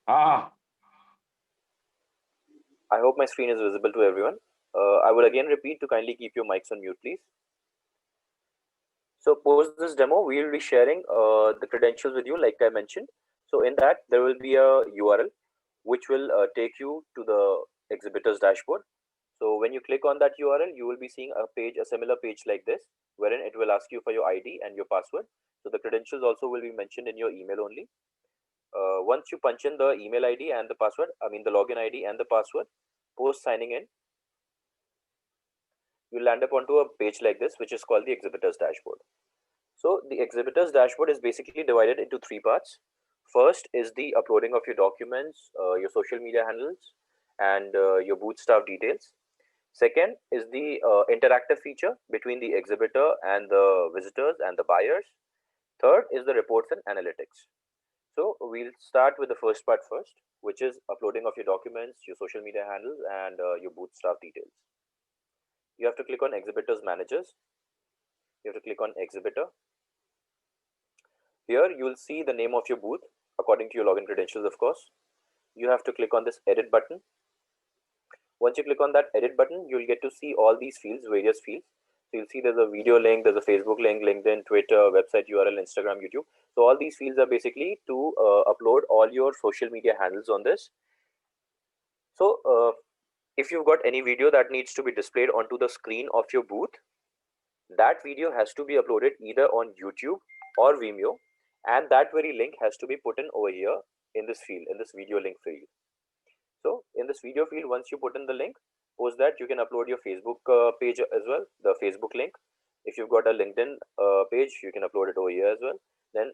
Ah, I hope my screen is visible to everyone. I would again repeat to kindly keep your mics on mute, please. So post this demo, we will be sharing the credentials with you, like I mentioned. So in that, there will be a URL which will take you to the exhibitor's dashboard. So when you click on that URL, you will be seeing a page, a similar page like this, wherein it will ask you for your ID and your password. So the credentials also will be mentioned in your email only. Once you punch in the email ID and the password, I mean the login ID and the password, post signing in, you land up onto a page like this, which is called the exhibitor's dashboard. So the exhibitor's dashboard is basically divided into three parts. First is the uploading of your documents, your social media handles, and your booth staff details. Second is the interactive feature between the exhibitor and the visitors and the buyers. Third is the reports and analytics. So we'll start with the first part first, which is uploading of your documents, your social media handles, and your booth staff details. You have to click on exhibitors managers. You have to click on exhibitor. Here you will see the name of your booth according to your login credentials, of course. You have to click on this edit button. Once you click on that edit button, you'll get to see all these fields, various fields. So you'll see there's a video link, there's a Facebook link, LinkedIn, Twitter, website URL, Instagram, YouTube. So all these fields are basically to upload all your social media handles on this. So if you've got any video that needs to be displayed onto the screen of your booth, that video has to be uploaded either on YouTube or Vimeo, and that very link has to be put in over here in this field, in this video link field. So in this video field, once you put in the link, post that you can upload your Facebook page as well, the Facebook link. If you've got a LinkedIn page, you can upload it over here as well. Then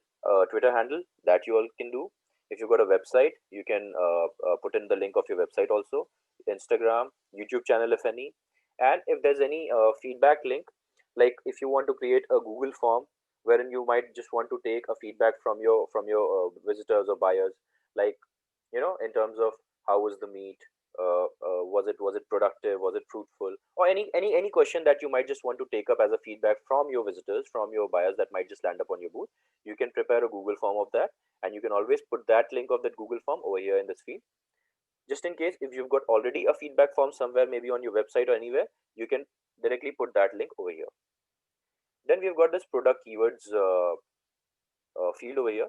Twitter handle, that you all can do. If you've got a website, you can put in the link of your website also. Instagram, YouTube channel if any, and if there's any feedback link, like if you want to create a Google form wherein you might just want to take a feedback from your visitors or buyers, like in terms of how was the meet, was it productive, was it fruitful, or any question that you might just want to take up as a feedback from your visitors, from your buyers that might just land up on your booth. You can prepare a Google form of that, and you can always put that link of that Google form over here in this field. Just in case if you've got already a feedback form somewhere, maybe on your website or anywhere, you can directly put that link over here. Then we've got this product keywords field over here,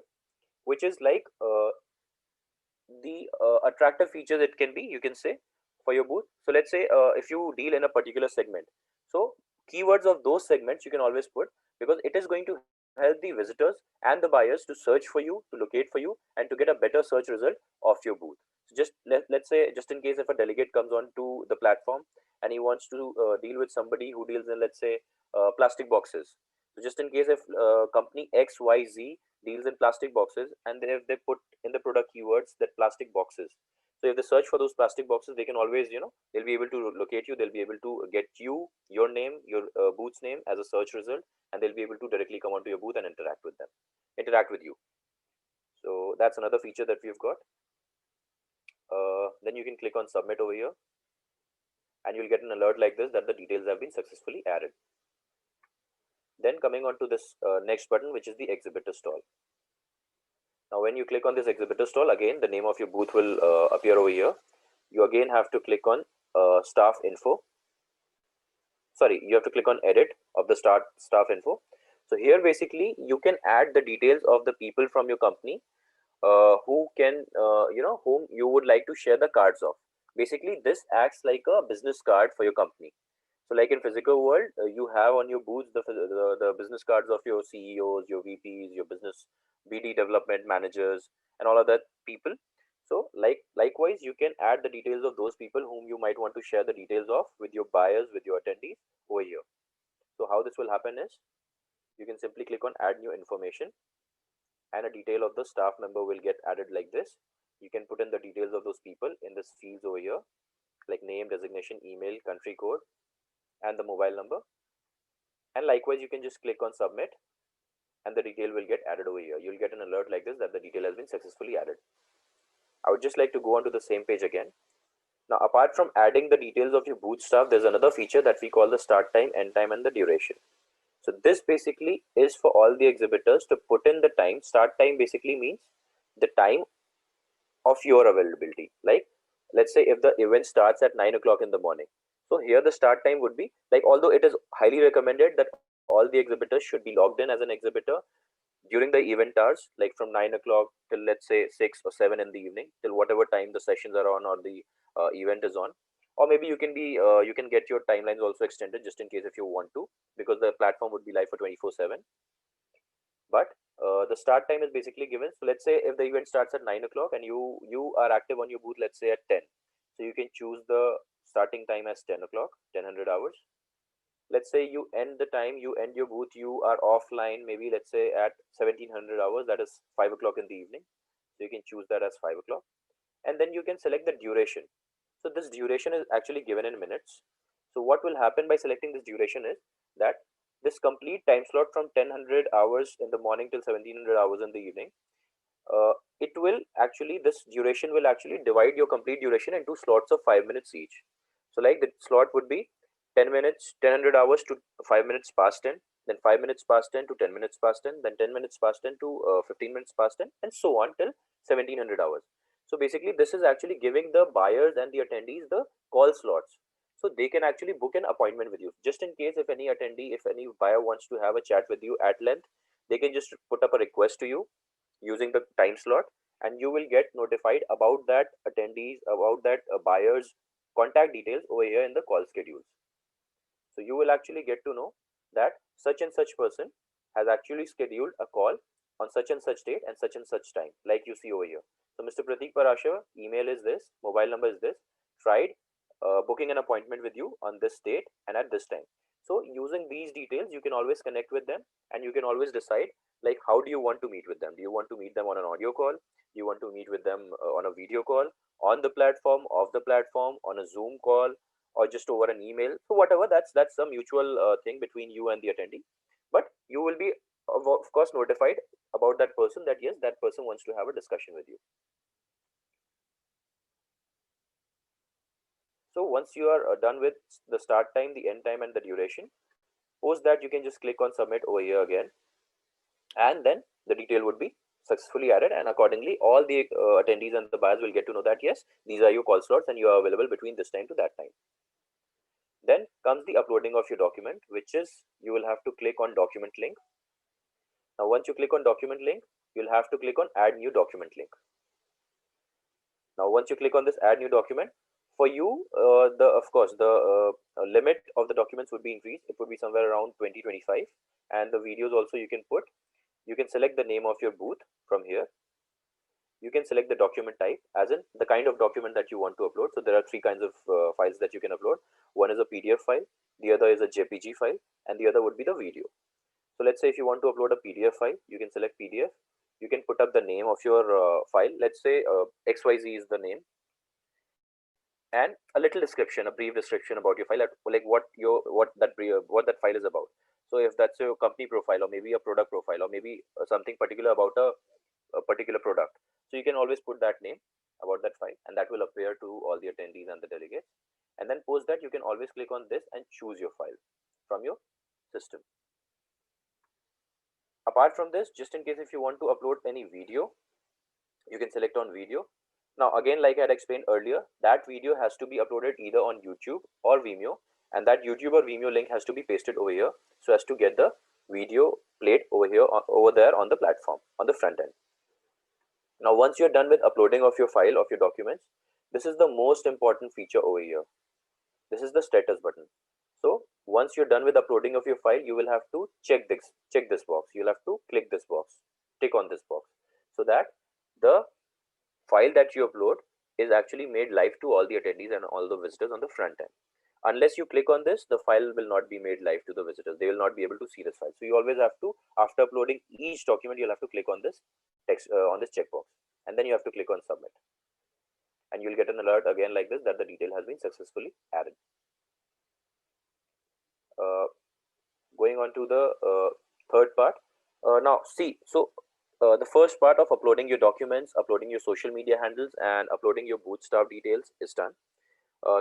which is like the attractive features it can be, you can say, for your booth. So let's say if you deal in a particular segment, so keywords of those segments you can always put, because it is going to help the visitors and the buyers to search for you, to locate for you, and to get a better search result of your booth. So just let's say, just in case if a delegate comes on to the platform and he wants to deal with somebody who deals in, let's say, plastic boxes. So just in case if company XYZ deals in plastic boxes, and they put in the product keywords that plastic boxes. So if they search for those plastic boxes, they can always, they'll be able to locate you. They'll be able to get you, your name, your booth's name as a search result, and they'll be able to directly come onto your booth and interact with you. So that's another feature that we've got. Then you can click on submit over here, and you'll get an alert like this that the details have been successfully added. Then coming on to this next button, which is the exhibitor stall. Now, when you click on this exhibitor stall, again, the name of your booth will appear over here. You again have to click on staff info. Sorry, you have to click on edit of the staff info. So here, basically, you can add the details of the people from your company who can, whom you would like to share the cards of. Basically, this acts like a business card for your company. So, like in physical world, you have on your booths the business cards of your CEOs, your VPs, your business BD development managers, and all of that people. So, likewise, you can add the details of those people whom you might want to share the details of with your buyers, with your attendees over here. So, how this will happen is you can simply click on add new information, and a detail of the staff member will get added like this. You can put in the details of those people in this fields over here, like name, designation, email, country code, and the mobile number. And likewise, you can just click on submit, and the detail will get added over here. You'll get an alert like this that the detail has been successfully added. I would just like to go onto the same page again. Now, apart from adding the details of your booth staff, there's another feature that we call the start time, end time, and the duration. So this basically is for all the exhibitors to put in the time. Start time basically means the time of your availability. Like, let's say if the event starts at 9 o'clock in the morning, so here the start time would be like, although it is highly recommended that all the exhibitors should be logged in as an exhibitor during the event hours, like from 9 o'clock till, let's say, 6 or 7 in the evening, till whatever time the sessions are on or the event is on. Or maybe you can be you can get your timelines also extended just in case if you want to, because the platform would be live for 24/7. But the start time is basically given. So let's say if the event starts at 9 o'clock and you are active on your booth, let's say at 10, so you can choose the starting time as 10 o'clock, 1000 hours. Let's say you end the time, you end your booth, you are offline, maybe let's say at 1700 hours, that is 5 o'clock in the evening. So you can choose that as 5 o'clock, and then you can select the duration. So this duration is actually given in minutes. So what will happen by selecting this duration is that this complete time slot from 1000 hours in the morning till 1700 hours in the evening, it will actually, this duration will actually divide your complete duration into slots of 5 minutes each. So like the slot would be 10 minutes, 1000 hours to 5 minutes past 10, then 5 minutes past 10 to 10 minutes past 10, then 10 minutes past 10 to 15 minutes past 10, and so on till 1700 hours. So basically this is actually giving the buyers and the attendees the call slots, so they can actually book an appointment with you. Just in case if any attendee, if any buyer wants to have a chat with you at length, they can just put up a request to you using the time slot, and you will get notified about that attendees, about that buyer's contact details over here in the call schedules. So you will actually get to know that such and such person has actually scheduled a call on such and such date and such time, like you see over here. So Mr. Pratik Parashar, email is this, mobile number is this, tried booking an appointment with you on this date and at this time. So using these details, you can always connect with them, and you can always decide like how do you want to meet with them. Do you want to meet them on an audio call? Do you want to meet with them on a video call, on the platform, off the platform, on a Zoom call, or just over an email? So whatever, that's a mutual thing between you and the attendee, but you will be of course notified about that person, that yes, that person wants to have a discussion with you. So once you are done with the start time, the end time, and the duration, post that you can just click on submit over here again, and then the detail would be successfully added, and accordingly all the attendees and the buyers will get to know that yes, these are your call slots and you are available between this time to that time. Then comes the uploading of your document, which is you will have to click on document link. Now once you click on document link, you'll have to click on add new document link. Now once you click on this add new document, for you the of course the limit of the documents would be increased. It would be somewhere around 20-25, and the videos also you can put. You can select the name of your booth from here. You can select the document type, as in the kind of document that you want to upload. So there are three kinds of files that you can upload. One is a PDF file, the other is a JPG file, and the other would be the video. So let's say if you want to upload a PDF file, you can select PDF. You can put up the name of your file. Let's say XYZ is the name, and a little description, a brief description about your file, like what that file is about. So if that's your company profile, or maybe a product profile, or maybe something particular about a particular product, so you can always put that name about that file, and that will appear to all the attendees and the delegates. And then post that, you can always click on this and choose your file from your system. Apart from this, just in case if you want to upload any video, you can select on video. Now again, like I had explained earlier, that video has to be uploaded either on YouTube or Vimeo, and that YouTube or Vimeo link has to be pasted over here so as to get the video played over here, over there on the platform, on the front end. Now once you're done with uploading of your file, of your documents, this is the most important feature over here. This is the status button. So once you're done with uploading of your file, you will have to check this box. You'll have to click this box, tick on this box, so that the file that you upload is actually made live to all the attendees and all the visitors on the front end. Unless you click on this, the file will not be made live to the visitors. They will not be able to see this file. So you always have to, after uploading each document, you'll have to click on this text, on this checkbox, and then you have to click on submit, and you'll get an alert again like this that the detail has been successfully added. Going on to the third part. Now see, so the first part of uploading your documents, uploading your social media handles, and uploading your booth staff details is done.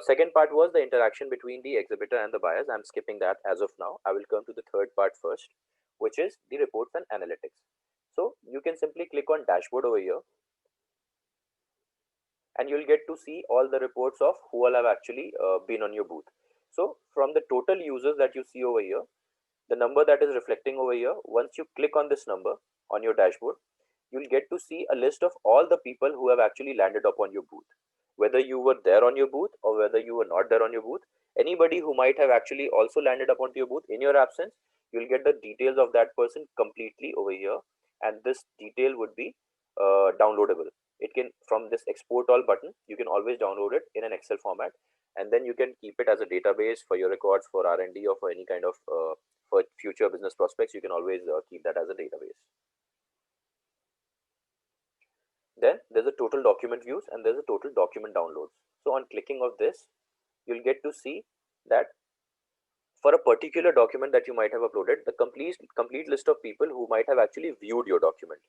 Second part was the interaction between the exhibitor and the buyers. I'm skipping that as of now. I will come to the third part first, which is the reports and analytics. So you can simply click on dashboard over here. and you'll get to see all the reports of who all have actually been on your booth. So from the total users that you see over here, the number that is reflecting over here, once you click on this number on your dashboard, you'll get to see a list of all the people who have actually landed up on your booth. Whether you were there on your booth or whether you were not there on your booth, anybody who might have actually also landed up onto your booth in your absence, you'll get the details of that person completely over here, and this detail would be downloadable. It can, from this export all button, you can always download it in an Excel format, and then you can keep it as a database for your records, for R&D, or for any kind of for future business prospects. You can always keep that as a database. Then there's a total document views and there's a total document downloads. So on clicking of this, you'll get to see that for a particular document that you might have uploaded, the complete list of people who might have actually viewed your document.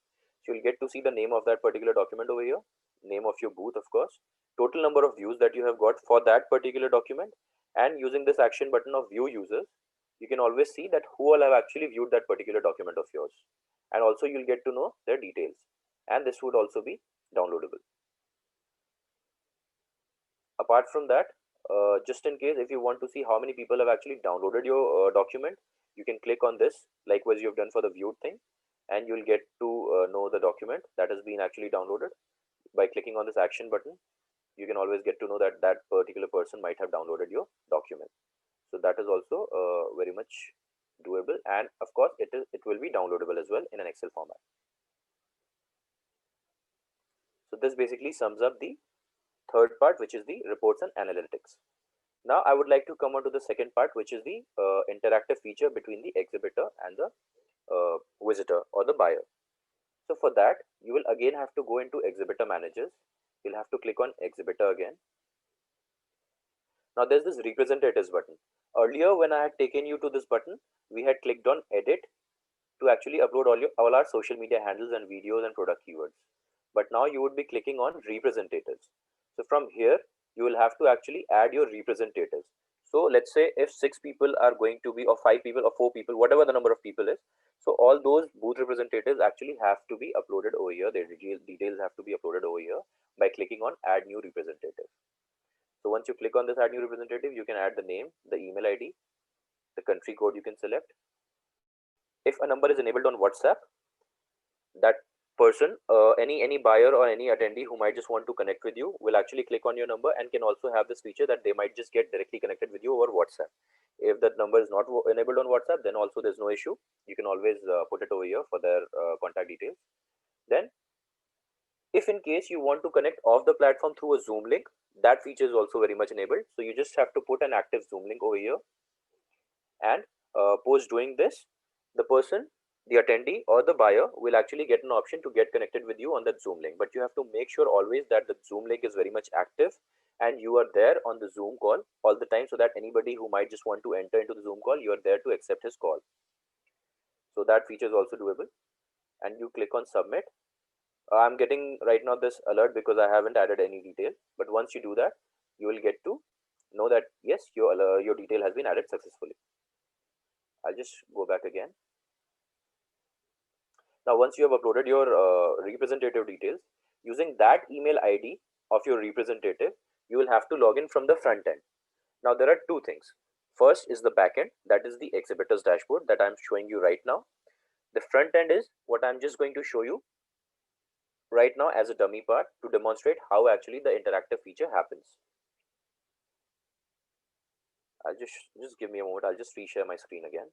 So you'll get to see the name of that particular document over here, name of your booth, of course, total number of views that you have got for that particular document, and using this action button of view users, you can always see that who all have actually viewed that particular document of yours, and also you'll get to know their details, and this would also be downloadable. Apart from that, just in case if you want to see how many people have actually downloaded your document, you can click on this likewise you've done for the viewed thing, and you'll get to know the document that has been actually downloaded. By clicking on this action button, you can always get to know that that particular person might have downloaded your document. So that is also very much doable, and of course it will be downloadable as well in an Excel format. So this basically sums up the third part, which is the reports and analytics. Now I would like to come on to the second part, which is the interactive feature between the exhibitor and the visitor or the buyer. So for that, you will again have to go into exhibitor managers. You'll have to click on exhibitor again. Now there's this representatives button. Earlier when I had taken you to this button, we had clicked on edit to actually upload all our social media handles and videos and product keywords. But now you would be clicking on representatives. So from here, you will have to actually add your representatives. So let's say if 6 people are going to be, or 5 people or 4 people, whatever the number of people is, so all those booth representatives actually have to be uploaded over here. Their details have to be uploaded over here by clicking on add new representative. So once you click on this add new representative, you can add the name, the email ID, the country code you can select. If a number is enabled on WhatsApp, that person, any buyer or any attendee who might just want to connect with you will actually click on your number and can also have this feature that they might just get directly connected with you over WhatsApp. If that number is not enabled on WhatsApp, then also there's no issue. You can always put it over here for their contact details. Then if in case you want to connect off the platform through a Zoom link, that feature is also very much enabled. So you just have to put an active Zoom link over here, and post doing this, the person, the attendee or the buyer will actually get an option to get connected with you on that Zoom link. But you have to make sure always that the Zoom link is very much active and you are there on the Zoom call all the time, so that anybody who might just want to enter into the Zoom call, you are there to accept his call. So that feature is also doable, and you click on submit. I'm getting right now this alert because I haven't added any detail, but once you do that, you will get to know that yes, your detail has been added successfully. I'll just go back again. Now once you have uploaded your representative details, using that email ID of your representative, you will have to log in from the front end. Now there are two things. First is the back end, that is the exhibitors dashboard that I'm showing you right now. The front end is what I'm just going to show you right now as a dummy part to demonstrate how actually the interactive feature happens. I'll just give me a moment. I'll just reshare my screen again.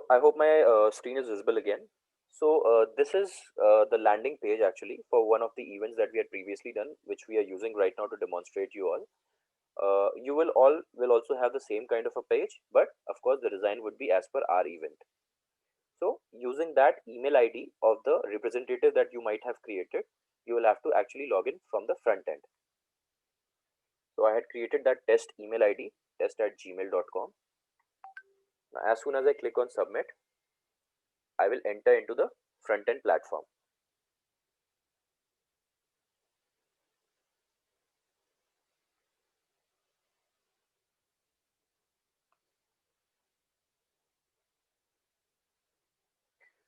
I hope my screen is visible again. So this is the landing page actually for one of the events that we had previously done, which we are using right now to demonstrate you all. You will also have the same kind of a page, but of course the design would be as per our event. So using that email ID of the representative that you might have created, you will have to actually log in from the front end. So I had created that test email ID, test@gmail.com. Now as soon as I click on submit, I will enter into the front end platform.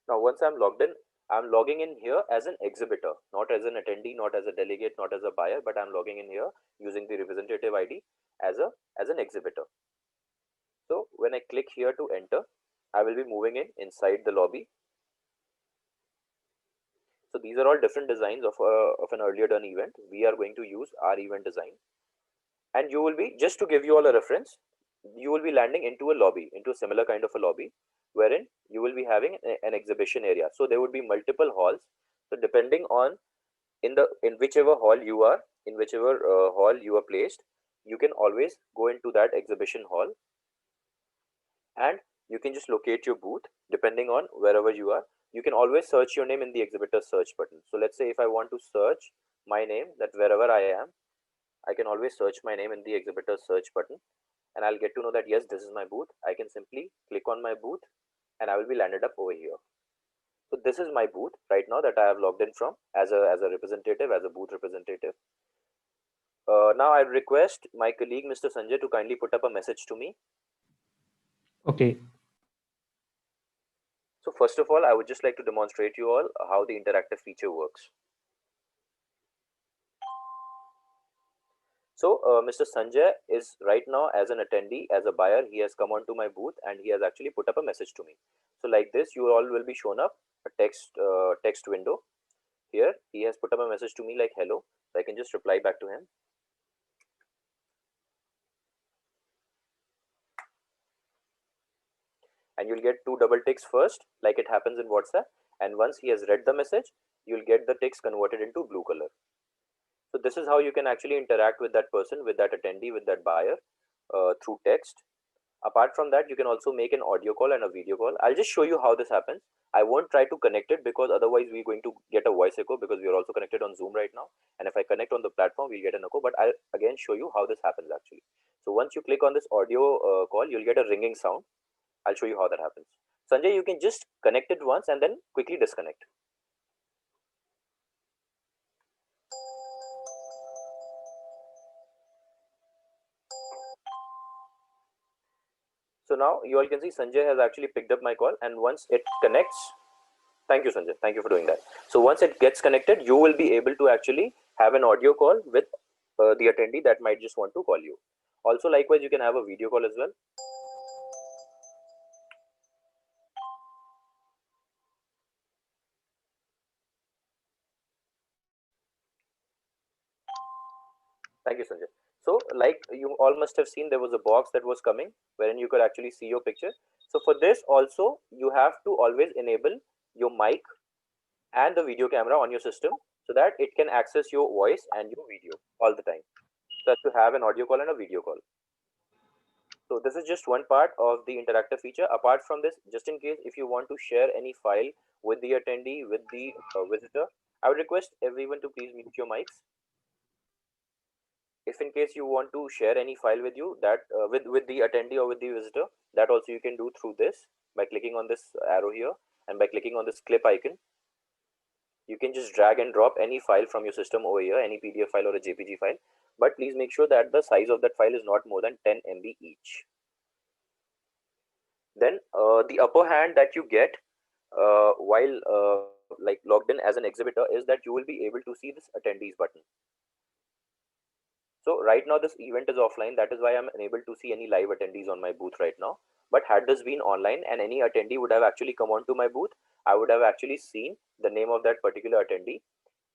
Now, once I'm logged in, I'm logging in here as an exhibitor, not as an attendee, not as a delegate, not as a buyer, but I'm logging in here using the representative ID as an exhibitor. So when I click here to enter, I will be moving in inside the lobby. So these are all different designs of an earlier done event. We are going to use our event design, and you will be, just to give you all a reference, you will be landing into a lobby, into a similar kind of a lobby, wherein you will be having an exhibition area. So there would be multiple halls. So depending on in whichever hall you are, in whichever hall you are placed, you can always go into that exhibition hall, and you can just locate your booth depending on wherever you are. You can always search your name in the exhibitor search button. So let's say if I want to search my name, that wherever I am, I can always search my name in the exhibitor search button, and I'll get to know that yes, this is my booth. I can simply click on my booth, and I will be landed up over here. So this is my booth right now that I have logged in from as a representative, as a booth representative. Now I request my colleague Mr. Sanjay to kindly put up a message to me. Okay. So first of all, I would just like to demonstrate you all how the interactive feature works. So Mr. Sanjay is right now as an attendee, as a buyer. He has come onto my booth and he has actually put up a message to me. So like this, you all will be shown up a text window. Here he has put up a message to me like hello. So I can just reply back to him. And you'll get two double ticks first, like it happens in WhatsApp. And once he has read the message, you'll get the ticks converted into blue color. So this is how you can actually interact with that person, with that attendee, with that buyer through text. Apart from that, you can also make an audio call and a video call. I'll just show you how this happens. I won't try to connect it because otherwise we're going to get a voice echo, because we are also connected on Zoom right now. And if I connect on the platform, we'll get an echo. But I'll again show you how this happens actually. So once you click on this audio call, you'll get a ringing sound. I'll show you how that happens. Sanjay, you can just connect it once and then quickly disconnect. So now you all can see Sanjay has actually picked up my call, and once it connects, thank you, Sanjay. Thank you for doing that. So once it gets connected, you will be able to actually have an audio call with the attendee that might just want to call you. Also, likewise, you can have a video call as well. Thank you, Sanjay. So, like you all must have seen, there was a box that was coming wherein you could actually see your picture. So, for this also, you have to always enable your mic and the video camera on your system so that it can access your voice and your video all the time. So, as to have an audio call and a video call. So this is just one part of the interactive feature. Apart from this, just in case if you want to share any file with the attendee, with the visitor, I would request everyone to please mute your mics. If in case you want to share any file with you, that with the attendee or with the visitor, that also you can do through this by clicking on this arrow here, and by clicking on this clip icon. You can just drag and drop any file from your system over here, any PDF file or a JPG file, but please make sure that the size of that file is not more than 10 MB each. Then the upper hand that you get while like logged in as an exhibitor is that you will be able to see this attendees button. So right now this event is offline, that is why I'm unable to see any live attendees on my booth right now. But had this been online and any attendee would have actually come onto my booth, I would have actually seen the name of that particular attendee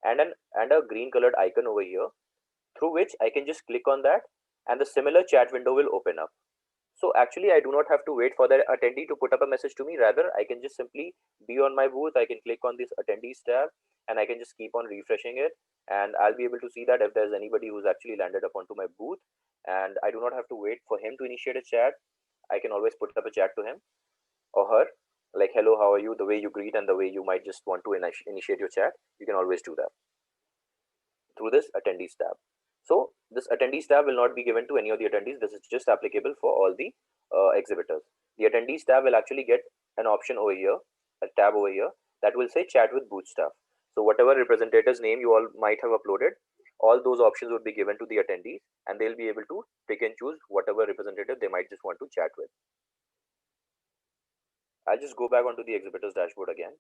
and a green colored icon over here, through which I can just click on that and the similar chat window will open up. So actually, I do not have to wait for the attendee to put up a message to me. Rather, I can just simply be on my booth. I can click on this attendees tab and I can just keep on refreshing it. And I'll be able to see that if there's anybody who's actually landed up onto my booth, and I do not have to wait for him to initiate a chat. I can always put up a chat to him or her, like, hello, how are you? The way you greet and the way you might just want to initiate your chat, you can always do that through this attendees tab. So this attendees tab will not be given to any of the attendees. This is just applicable for all the exhibitors. The attendees tab will actually get an option over here, a tab over here that will say chat with booth staff. So whatever representative's name you all might have uploaded, all those options would be given to the attendees, and they'll be able to pick and choose whatever representative they might just want to chat with. I'll just go back onto the exhibitors dashboard again.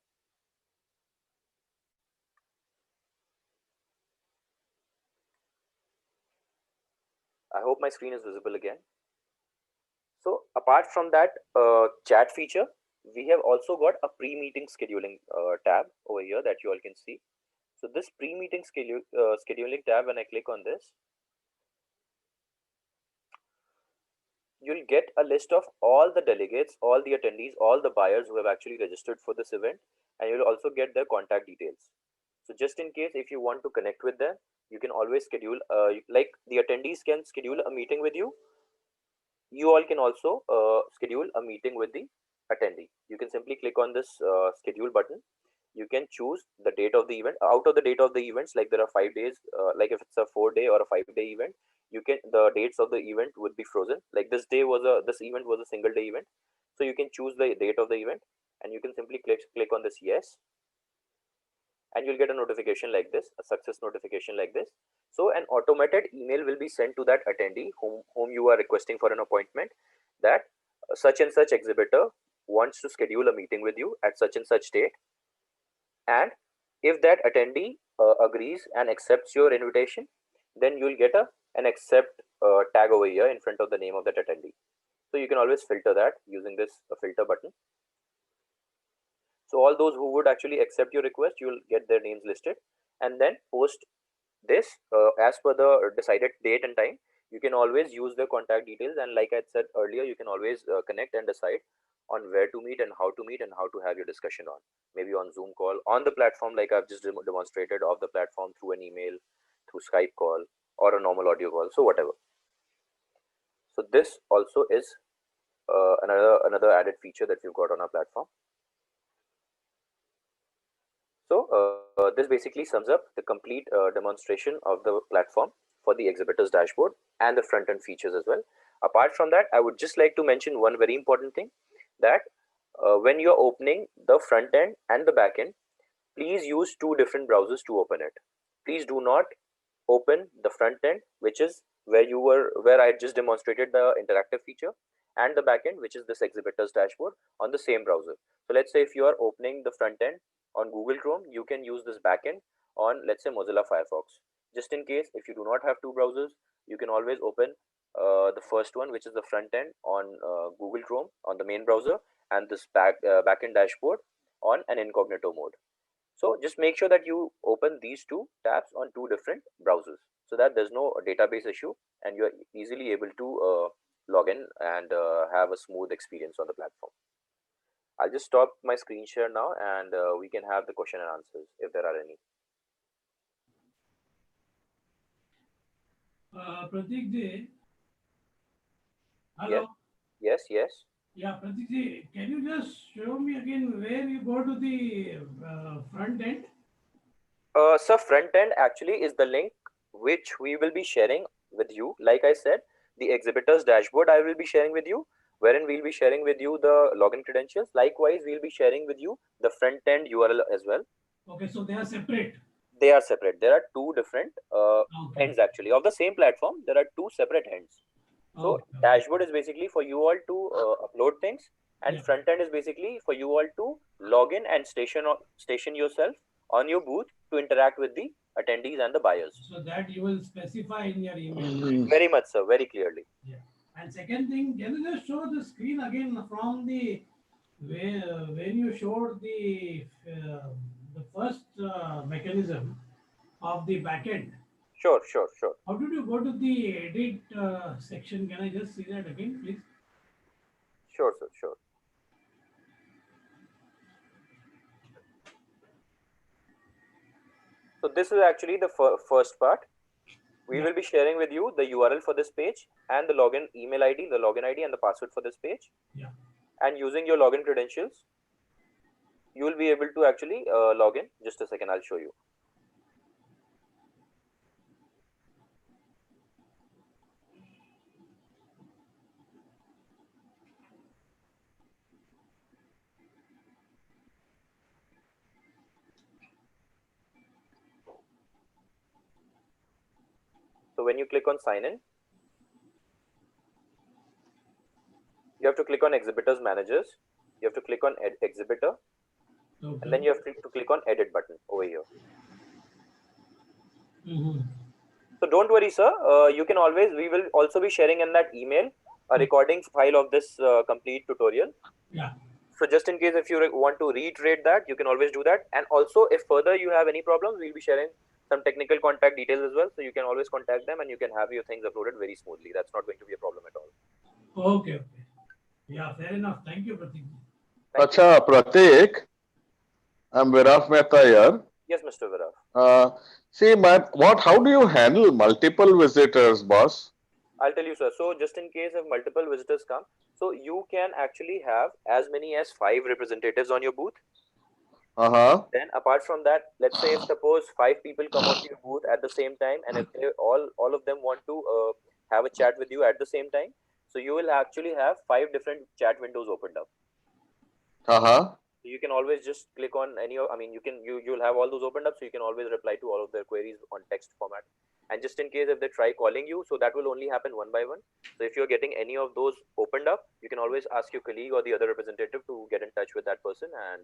I hope my screen is visible again. So apart from that chat feature, we have also got a pre-meeting scheduling tab over here that you all can see. So this pre-meeting scheduling tab, when I click on this, you'll get a list of all the delegates, all the attendees, all the buyers who have actually registered for this event, and you'll also get their contact details. So just in case if you want to connect with them, you can always schedule, like the attendees can schedule a meeting with you. You all can also schedule a meeting with the attendee. You can simply click on this schedule button. You can choose the date of the event. Out of the date of the events, like there are 5 days, like if it's a 4-day or a 5-day event, you can, the dates of the event would be frozen. Like this event was a single day event, so you can choose the date of the event, and you can simply click on this yes, and you'll get a notification like this, a success notification like this. So an automated email will be sent to that attendee whom you are requesting for an appointment, that such and such exhibitor wants to schedule a meeting with you at such and such date. And if that attendee agrees and accepts your invitation, then you'll get an accept tag over here in front of the name of that attendee. So you can always filter that using this filter button. So all those who would actually accept your request, you'll get their names listed, and then post this as per the decided date and time. You can always use the contact details, and like I said earlier, you can always connect and decide on where to meet and how to meet and how to have your discussion on, maybe on Zoom call, on the platform like I've just demonstrated, of the platform, through an email, through Skype call, or a normal audio call, so whatever. So this also is another added feature that we've got on our platform. So this basically sums up the complete demonstration of the platform for the exhibitors dashboard and the front end features as well. Apart from that, I would just like to mention one very important thing, that when you're opening the front end and the back end, please use two different browsers to open it. Please do not open the front end, which is where I just demonstrated the interactive feature, and the back end, which is this exhibitors dashboard, on the same browser. So let's say if you are opening the front end on Google Chrome, you can use this backend on, let's say, Mozilla Firefox. Just in case if you do not have two browsers, you can always open the first one, which is the front end on Google Chrome on the main browser, and this backend dashboard on an incognito mode. So just make sure that you open these two tabs on two different browsers, so that there's no database issue and you're easily able to log in and have a smooth experience on the platform. I'll just stop my screen share now, and we can have the question and answers if there are any. Pratik ji. Hello. Yes. Yeah, Pratik ji, can you just show me again where you go to the front end? So front end actually is the link which we will be sharing with you. Like I said, the exhibitors dashboard I will be sharing with you, wherein we'll be sharing with you the login credentials. Likewise, we'll be sharing with you the front end URL as well. Okay, so they are separate. They are separate. There are two different ends actually of the same platform. There are two separate ends. So dashboard is basically for you all to upload things, and front end is basically for you all to log in and station yourself on your booth to interact with the attendees and the buyers. So that you will specify in your email. Very much so, very clearly. Yeah. And second thing, can you just show the screen again from the when you showed the first mechanism of the backend? Sure. How did you go to the edit section? Can I just see that again, please? Sure, sir, sure. So this is actually the first part. We will be sharing with you the URL for this page and the login email ID, the login ID and the password for this page. Yeah. And using your login credentials, you will be able to actually log in. Just a second, I'll show you. So when you click on sign in, you have to click on exhibitors managers. You have to click on exhibitor, and then you have to click on edit button over here. So don't worry, sir. You can always, we will also be sharing in that email a recording file of this complete tutorial. Yeah. So just in case if you want to reiterate that, you can always do that. And also if further you have any problems, we'll be sharing some technical contact details as well. So you can always contact them and you can have your things uploaded very smoothly. That's not going to be a problem at all. Okay. Okay. Yeah. Fair enough. Thank you, Pratik. Acha, Pratik, I'm Viraf Mehta here. Yes, Mr. Viraf. See, how do you handle multiple visitors, boss? I'll tell you, sir. So just in case if multiple visitors come, so you can actually have as many as 5 representatives on your booth. Then apart from that, let's say if suppose 5 people come onto your booth at the same time, and if they all of them want to have a chat with you at the same time, so you will actually have 5 different chat windows opened up. So you can always just click on any of, I mean, you'll have all those opened up, so you can always reply to all of their queries on text format. And just in case if they try calling you, so that will only happen one by one. So if you're getting any of those opened up, you can always ask your colleague or the other representative to get in touch with that person. And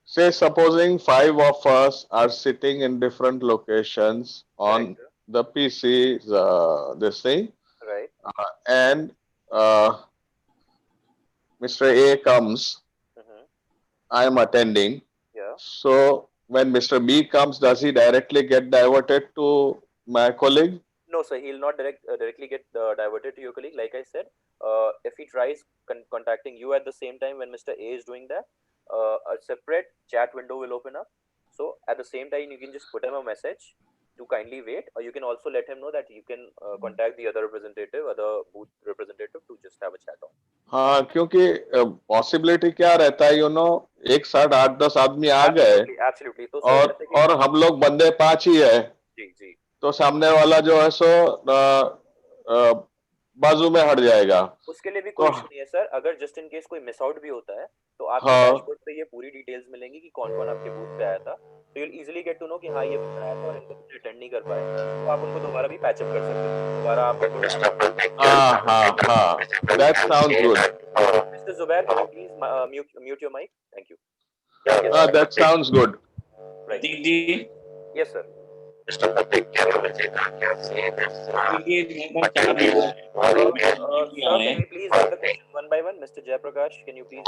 say supposing 5 of us are sitting in different locations on the PC, this thing, right, and Mr. A comes, I am attending. Yeah. So when Mr. B comes, does he directly get diverted to my colleague? No, sir, he'll not directly get diverted to your colleague. Like I said, if he tries contacting you at the same time when Mr. A is doing that, a separate chat window will open up. So at the same time, you can just put him a message to kindly wait, or you can also let him know that you can contact the other representative, other booth representative to just have a chat on. हाँ, क्योंकि possibility क्या रहता है, एक साथ 8-10 आदमी आ गए, Absolutely. तो सर और हम लोग बंदे 5 ही है, जी, तो सामने वाला जो है सो बाजू में हट जाएगा. उसके लिए भी कोई इशू नहीं है सर. अगर जस्ट इन केस कोई मिस आउट भी होता है, तो आपको डैशबोर्ड पे ये पूरी डिटेल्स मिलेंगी कि कौन कौन आपके बूथ पे आया था. तो you will easily get to know कि हाँ ये बंदा आया था और इनको कुछ अटेंड नहीं कर पाए, तो आप उनको दोबारा भी पैच अप कर सकते हो. दोबारा आप that sounds good. Mr. Zubair, can you please mute your mic? Thank you. That sounds good. Right. Yes, sir. Mr. Pratik, can you Can we please have the questions one by one? Mr. Jayaprakash, can you please?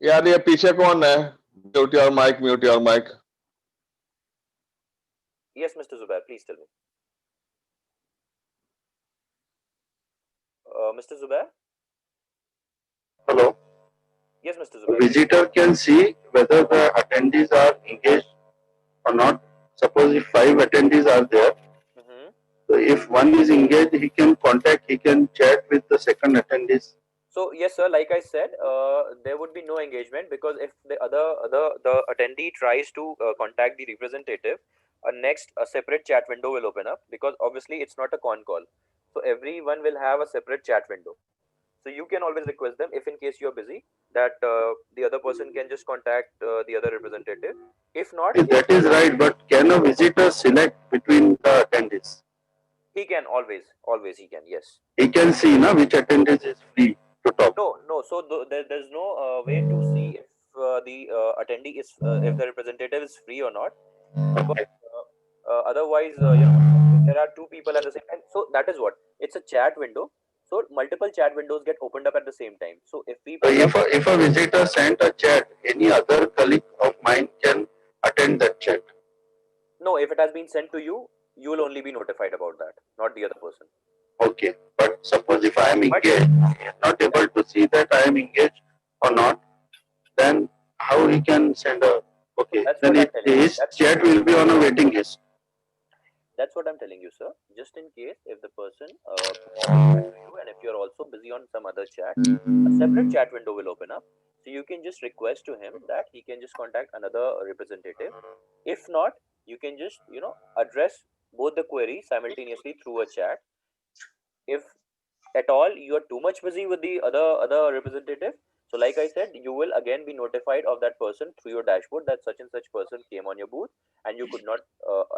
यार ये पीछे कौन है? Mute your mic, mute your mic. Yes, Mr. Zubair, please tell me. Mr. Zubair? Hello. Yes, Mr. Zubair. The visitor can see whether the attendees are engaged or not. Suppose if 5 attendees are there, so if one is engaged, he can chat with the second attendees. So yes, sir. Like I said, there would be no engagement, because if the the attendee tries to contact the representative, a separate chat window will open up, because obviously it's not a con call. So everyone will have a separate chat window. So you can always request them, if in case you are busy, that the other person can just contact the other representative. If not, that is right. But can a visitor select between the attendees? He can always he can, yes. He can see which attendee is free to talk. No. So there's no way to see if the attendee is if the representative is free or not. Because, otherwise, there are 2 people at the same time. So that is what, it's a chat window. So multiple chat windows get opened up at the same time. So if if a visitor sent a chat, any other colleague of mine can attend that chat. No, if it has been sent to you, you will only be notified about that, not the other person. Okay, but suppose if I am engaged, not able to see that I am engaged or not, then how he can send a then his chat will be on a waiting list. That's what I'm telling you, sir. Just in case if the person you, and if you're also busy on some other chat, a separate chat window will open up. So you can just request to him that he can just contact another representative. If not, you can just address both the queries simultaneously through a chat. If at all you are too much busy with the other representative, so like I said, you will again be notified of that person through your dashboard that such and such person came on your booth and you could not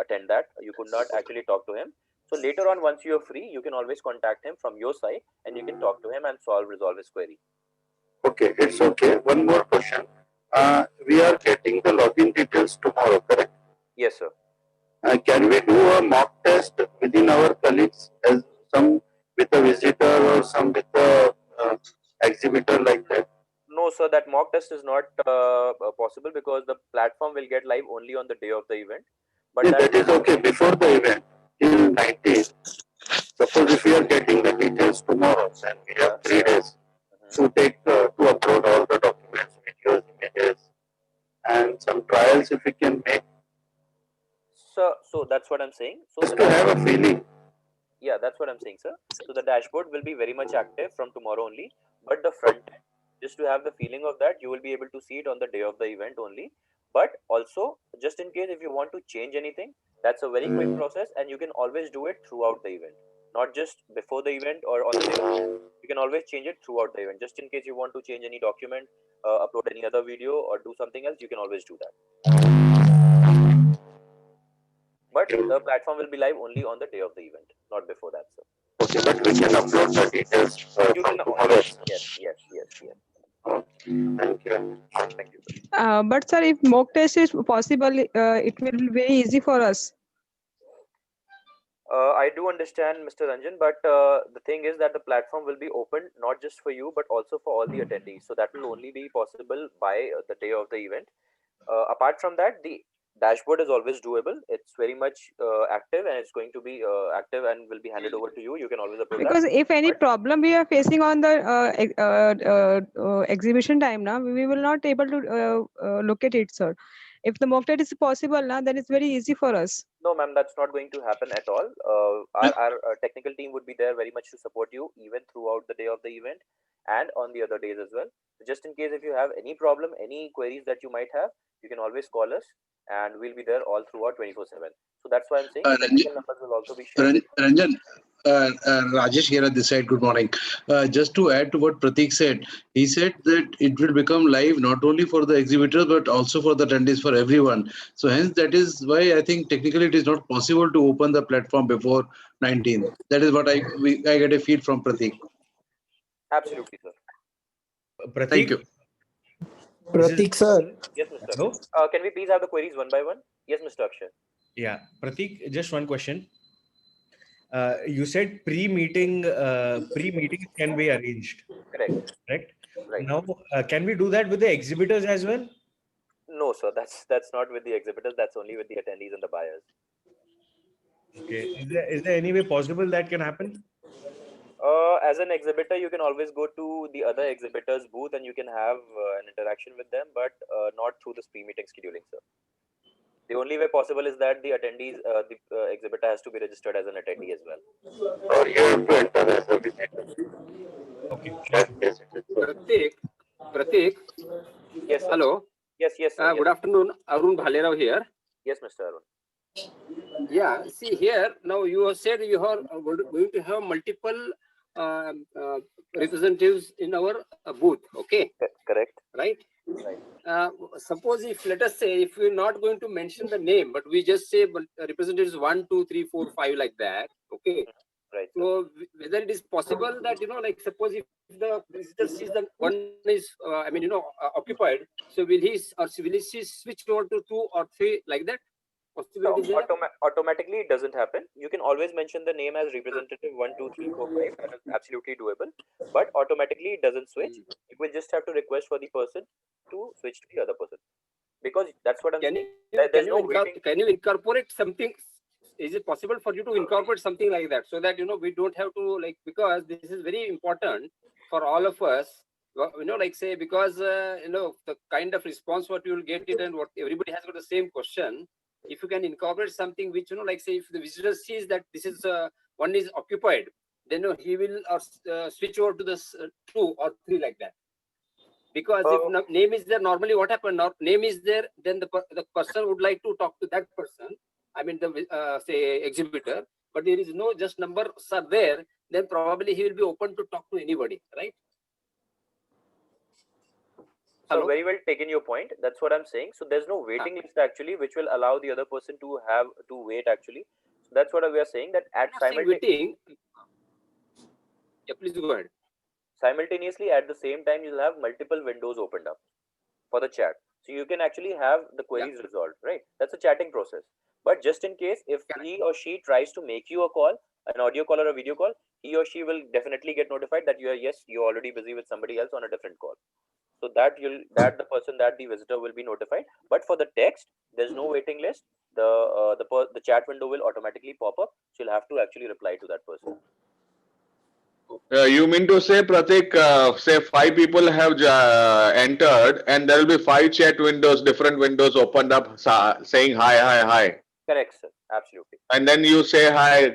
attend that, you could not actually talk to him. So later on, once you are free, you can always contact him from your side and you can talk to him and resolve his query. Okay, it's okay. One more question. We are getting the login details tomorrow, correct? Yes, sir. Can we do a mock test within our colleagues, as some with a visitor or some with a exhibitor like that? No, sir, that mock test is not possible because the platform will get live only on the day of the event. But Yeah, that is okay. Before the event, till 19th. Suppose if we are getting the details tomorrow, then we have 3 days to take to upload all the documents, videos, images, and some trials if we can make. So that's what I'm saying. So Just to have a feeling. yeah, that's what I'm saying, sir. So the dashboard will be very much active from tomorrow only, but the front end, just to have the feeling of that, you will be able to see it on the day of the event only. But also, just in case if you want to change anything, that's a very quick process, and you can always do it throughout the event, not just before the event or on the day of the event. You can always change it throughout the event. Just in case you want to change any document, upload any other video, or do something else, you can always do that. But the platform will be live only on the day of the event, not before that, sir. Okay, but we can upload the details You from can, tomorrow. yes. Okay, thank you. Thank you, sir. But sir, if mock test is possible, it will be very easy for us. I do understand, Mr. Ranjan, but the thing is that the platform will be open not just for you, but also for all the attendees. So that will only be possible by the day of the event. Apart from that, the dashboard is always doable. It's very much active, and it's going to be active and will be handed over to you. You can always upload Because that. if any problem we are facing on the exhibition time now, we will not able to look at it, sir. If the mock test is possible now, then it's very easy for us. No, ma'am, that's not going to happen at all. Our technical team would be there very much to support you even throughout the day of the event and on the other days as well. So just in case if you have any problem, any queries that you might have, you can always call us and we'll be there all throughout 24/7. So that's why I'm saying the technical numbers will also be shared. Ranjan, Rajesh here at this side. Good morning. Just to add to what Pratik said, he said that it will become live not only for the exhibitors but also for the attendees, for everyone. So hence that is why I think technically it is not possible to open the platform before 19th. That is what I get a feel from Pratik. Absolutely, sir. Pratik. Thank you. Pratik sir. Yes, Mr. Hello? Can we please have the queries one by one? Yes, Mr. Akshay. Yeah, Pratik, just one question. You said pre-meeting can be arranged. Correct. Correct. Right. Now, can we do that with the exhibitors as well? No, sir. That's not with the exhibitors. That's only with the attendees and the buyers. Okay. Is there any way possible that can happen? As an exhibitor, you can always go to the other exhibitors' booth and you can have an interaction with them, but not through this pre-meeting scheduling, sir. The only way possible is that the attendees, the exhibitor has to be registered as an attendee as well. Or you have to enter as a visitor. Okay. Pratik. Yes, sir. Hello. Yes. Good afternoon. Arun Bhalerao here. Yes, Mr. Arun. Yeah. See here. Now you have said you are going to have multiple representatives in our booth. Okay. Correct. Right. Right. Suppose if, let us say, if we're not going to mention the name, but we just say representatives 1, 2, 3, 4, 5 like that. Okay. Right. So whether it is possible that, like suppose if the visitor sees the one is occupied, so will he switch over to 2 or 3 like that? No, automatically it doesn't happen. You can always mention the name as representative 1, 2, 3, 4, 5. That is absolutely doable. But automatically it doesn't switch. You will just have to request for the person to switch to the other person. Because that's what I'm saying. Can you incorporate something? Is it possible for you to incorporate something like that so that we don't have to because this is very important for all of us, say, because the kind of response what you will get it and what everybody has got the same question. If you can incorporate something which say if the visitor sees that this is one is occupied, then he will switch over to this 2 or 3 like that. Because if name is there, normally what happens? Name is there, then the person would like to talk to that person. I mean, the say exhibitor, but there is no just numbers are there. Then probably he will be open to talk to anybody, right? So very well taken your point. That's what I'm saying. So there's no waiting list actually, which will allow the other person to have to wait actually. So that's what we are saying, that at simultaneously. Yeah, please go ahead. Simultaneously, at the same time, you'll have multiple windows opened up for the chat. So you can actually have the queries resolved, right? That's a chatting process. But just in case, if he or she tries to make you a call, an audio call or a video call, he or she will definitely get notified that you're already busy with somebody else on a different call. So that the visitor will be notified. But for the text, there's no waiting list. The chat window will automatically pop up. So you'll have to actually reply to that person. You mean to say, Pratik, say 5 people have entered, and there will be 5 chat windows, different windows opened up, saying hi, hi, hi. Correct, sir. Absolutely. And then you say hi.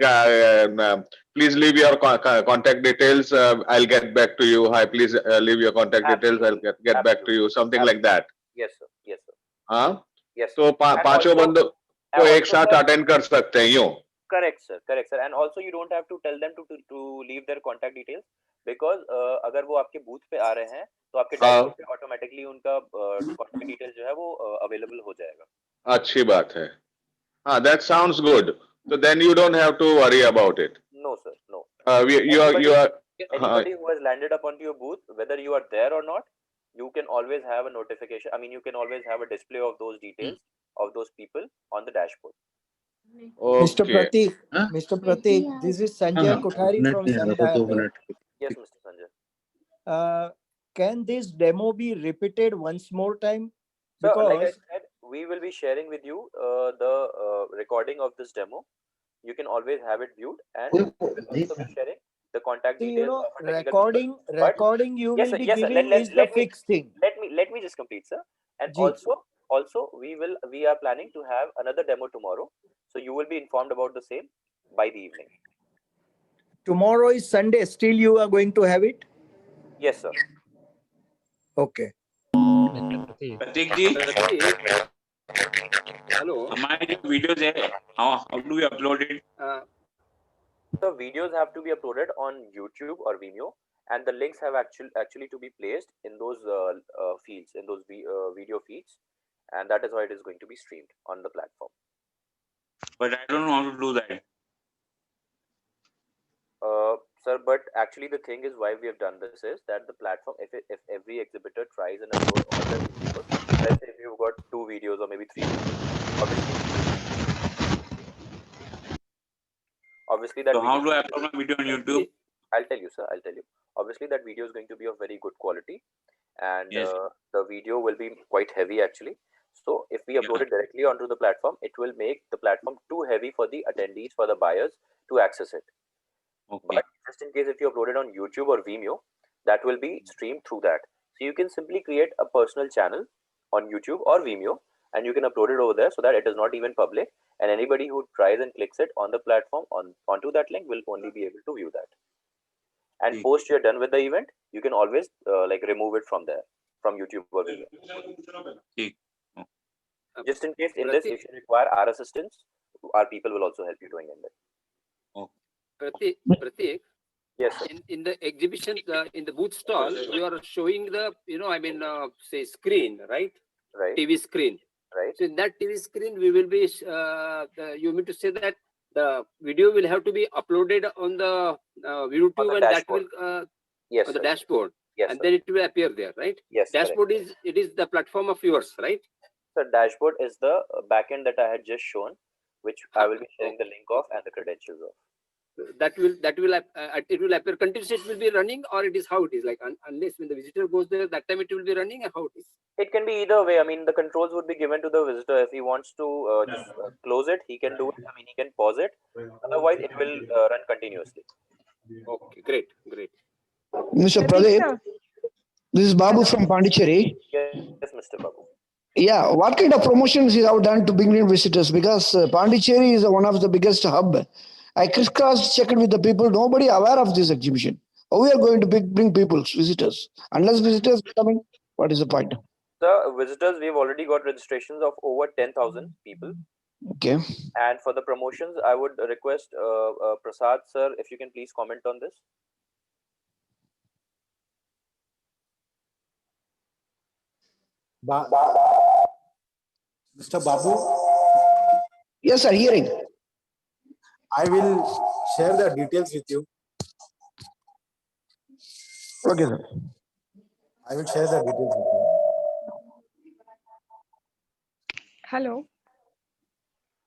Please leave your contact details. I'll get back to you. Hi, please leave your contact details. I'll get back to you. Something like that. Yes, sir. Yes, sir. हाँ. Yes. तो पांचों बंदों को एक साथ attend कर सकते हैं यूं. Correct, sir. Correct, sir. And also you don't have to tell them to leave their contact details, because अगर वो आपके बूथ पे आ रहे हैं तो आपके डैशबोर्ड पे ऑटोमेटिकली उनका contact details जो है वो available हो जाएगा. अच्छी बात है. हाँ, that sounds good. So then you don't have to worry about it. No, sir. No. You are. Anybody who has landed up onto your booth, whether you are there or not, you can always have a notification. I mean, you can always have a display of those details of those people on the dashboard. Okay. Mr. Pratik, this is Sanjay Kothari from Sandhya. Yes, Mr. Sanjay. Can this demo be repeated once more time? So, Because like I said, we will be sharing with you the recording of this demo. You can always have it viewed, and we will also be sharing the contact details. recording you will be giving is the fixed thing. Let me just complete, sir. And also we are planning to have another demo tomorrow, so you will be informed about the same by the evening. Tomorrow is Sunday. Still, you are going to have it? Yes, sir. Okay. Prateek ji, hello, हमारे जो videos है, how do we upload it? The videos have to be uploaded on YouTube or Vimeo, and the links have actually to be placed in those fields, in those video feeds, and that is why it is going to be streamed on the platform. But I don't know how to do that. Sir, but actually the thing is why we have done this is that the platform, if every exhibitor tries and upload all their videos, let's say if you've got 2 videos or maybe 3 videos, obviously that. So how do I upload my video on YouTube? I'll tell you, sir. I'll tell you. Obviously that video is going to be of very good quality, and the video will be quite heavy actually. So if we upload it directly onto the platform, it will make the platform too heavy for the attendees, for the buyers to access it. Okay. But just in case if you upload it on YouTube or Vimeo, that will be streamed through that. So you can simply create a personal channel on YouTube or Vimeo, and you can upload it over there so that it is not even public, and anybody who tries and clicks it on the platform onto that link will only be able to view that. And post you're done with the event, you can always like remove it from there, from YouTube or Vimeo. Just in case in this, if you require our assistance, our people will also help you doing in that. Pratik, yes, sir. In the exhibition, in the booth stall, you are showing the, say screen, right? Right. TV screen. Right. So in that TV screen, we will be, you mean to say that the video will have to be uploaded on the YouTube, on the and dashboard. That will, yes, on the sir. dashboard. Yes, and sir. then it will appear there, right? Yes. Dashboard correct. it is the platform of yours, right? So dashboard is the backend that I had just shown, which I will be sharing the link of and the credentials of. That will it will appear continuously. It will be running, or it is how it is, like unless when the visitor goes there, that time it will be running, and how it is. It can be either way. I mean, the controls would be given to the visitor. If he wants to just close it, he can do it. I mean, he can pause it. Otherwise, it will run continuously. Okay, great. Mr. Pradeep, this is Babu from Pondicherry. Yes, Mr. Babu. Yeah, what kind of promotions is out done to bring in visitors? Because Pondicherry is one of the biggest hub. I crisscross checked with the people. Nobody aware of this exhibition. How we are going to bring people, visitors? Unless visitors are coming, what is the point? The visitors, we've already got registrations of over 10,000 people. Okay. And for the promotions, I would request Prasad sir, if you can please comment on this. Mr. Babu? Yes, sir, hearing. I will share the details with you. Okay, sir. I will share the details with you. Hello,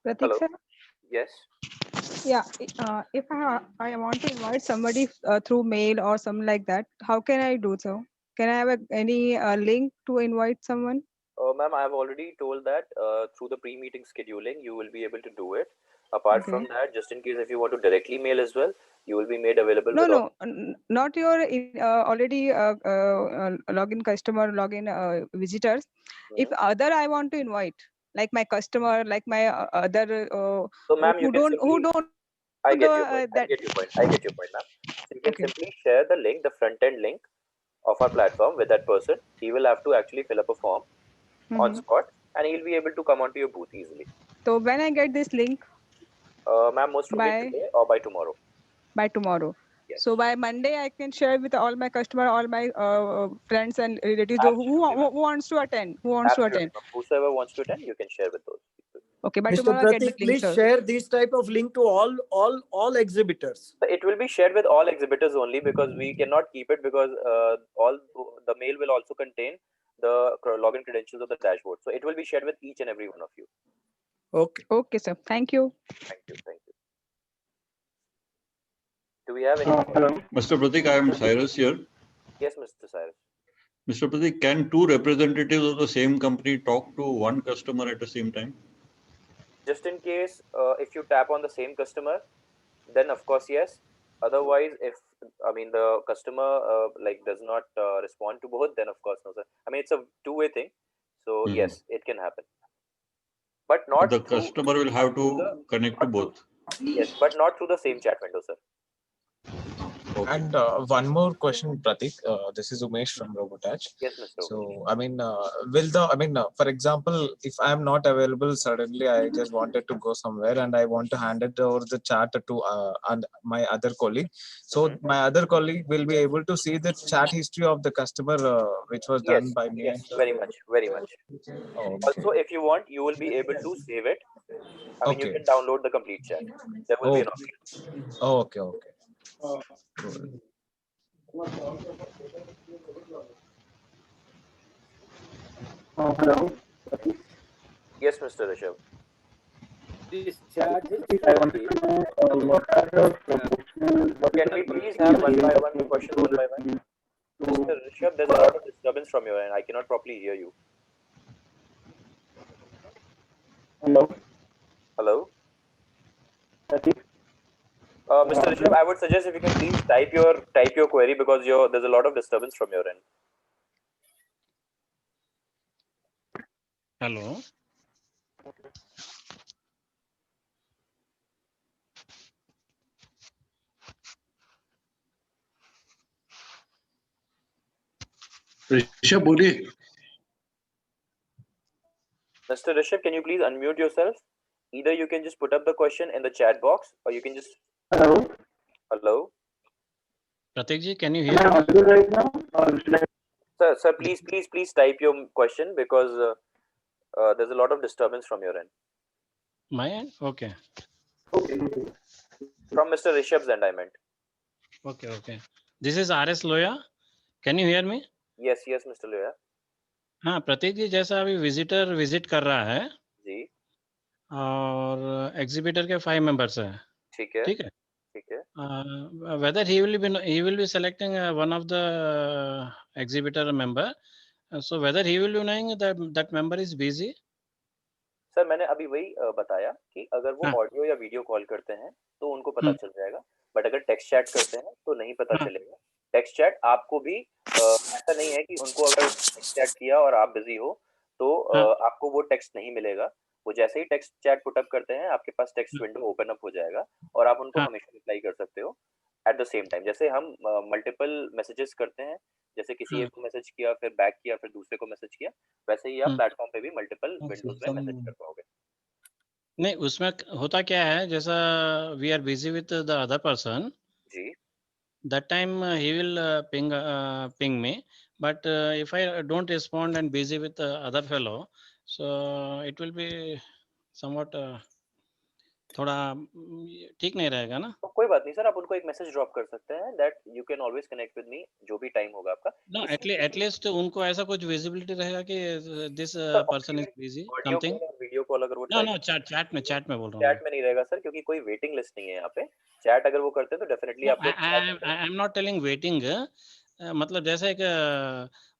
Pratik Hello. sir. Yes. Yeah, if I want to invite somebody through mail or something like that, how can I do so? Can I have any link to invite someone? Ma'am, I have already told that through the pre-meeting scheduling, you will be able to do it. Apart Okay. from that, just in case if you want to directly mail as well, you will be made available No, with all. no, not your already login customer, login visitors. If other I want to invite, like my customer, like my other So, ma'am, you who can don't simply. I get your point. I get your point. I get your point, ma'am. So you can Okay. simply share the link, the front end link of our platform with that person. He will have to actually fill up a form on spot, and he'll be able to come onto your booth easily. So when I get this link Ma'am, most probably by today or by tomorrow. tomorrow. Yes. So by Monday I can share with all my customer, all my friends and relatives who wants to attend, Absolutely, ma'am. Whosoever wants to attend, you can share with those people. Okay, by Mr. tomorrow I get the Pratik, link, please sir. share this type of link to all exhibitors. So it will be shared with all exhibitors only because we cannot keep it because all the mail will also contain the login credentials of the dashboard. So it will be shared with each and every one of you. Okay. Okay, sir. Thank you. Thank you. Thank you. Do we have any? Mr. Pratik, I am Cyrus here. Yes, Mr. Cyrus. Mr. Pratik, can two representatives of the same company talk to one customer at the same time? Just in case if you tap on the same customer, then of course yes. Otherwise, if the customer like does not respond to both, then of course no, sir. I mean it's a two-way thing, so yes, it can happen, but not The through. customer will have to connect to both. Yes, but not through the same chat window, sir. And one more question, Pratik. This is Umesh from Robotouch. Yes, Mr. So, for example, if I'm not available suddenly, I just wanted to go somewhere and I want to hand it over the chat to and my other colleague. So my other colleague will be able to see the chat history of the customer, which was done Yes, by me. yes, very much, very much. Also, if you want, you will be able to save it. I mean, you Okay. can download the complete chat. There will be an option. Okay. Okay. Hello. Yes, Mr. Rishabh. This chat is I wanted to know what are the promotional. Can we please have one by one questions one by one? Mr. Rishabh, there's a lot of disturbance from your end. I cannot properly hear you. Hello. Hello. Mr. Rishabh, I would suggest if you can please type your query because there's a lot of disturbance from your end. Hello. Rishabh, boliye. Mr. Rishabh, can you please unmute yourself? Either you can just put up the question in the chat box or you can just. Hello. Hello. Pratik ji, can you hear Am I audible right now? Or should I... Sir, please type your question because there's a lot of disturbance from your end. my end? Okay. From Mr. Rishabh's end, I meant. Okay. This is RS Loya. Can you hear me? Yes, Mr. Loya. हाँ प्रतीक जी जैसा अभी visitor visit कर रहा है जी और exhibitor के 5 members हैं ठीक है whether he will be selecting one of the exhibitor member, so whether he will be knowing that member is busy. Sir मैंने अभी वही बताया कि अगर वो ऑडियो या वीडियो कॉल करते हैं तो उनको पता चल जाएगा, बट अगर टेक्स्ट चैट करते हैं तो नहीं पता चलेगा. टेक्स्ट चैट आपको भी ऐसा नहीं है कि उनको अगर टेक्स्ट चैट किया और आप बिजी हो तो आपको वो टेक्स्ट नहीं मिलेगा. वो जैसे ही टेक्स्ट चैट पुटअप करते हैं आपके पास टेक्स्ट विंडो ओपन अप हो जाएगा और आप उनको हमेशा रिप्लाई कर सकते हो एट द सेम टाइम. जैसे हम मल्टीपल मैसेजेस करते हैं, जैसे किसी एक को मैसेज किया फिर बैक किया फिर दूसरे को मैसेज किया, वैसे ही आप प्लेटफॉर्म पे भी मल्टीपल विंडोज में मैसेज कर पाओगे. नहीं उसमें होता क्या है, जैसा we are busy with the other person जी, that time he will ping me, but if I don't respond and busy with the other fellow, so it will be somewhat थोड़ा ठीक नहीं रहेगा ना? तो कोई बात नहीं सर, आप उनको एक मैसेज ड्रॉप कर सकते हैं that you can always connect with me, जो भी टाइम होगा आपका। नो, एटलीस्ट उनको ऐसा कुछ विजिबिलिटी रहेगा कि this person is busy audio something. Call और वीडियो कॉल अगर वो नो try नो, चैट में बोल रहा हूँ। चैट में नहीं रहेगा सर, क्योंकि कोई वेटिंग लिस्ट नहीं है यहाँ पे। चैट अगर वो करते हैं तो डेफिनेटली आपको I am not telling waiting, मतलब जैसे कि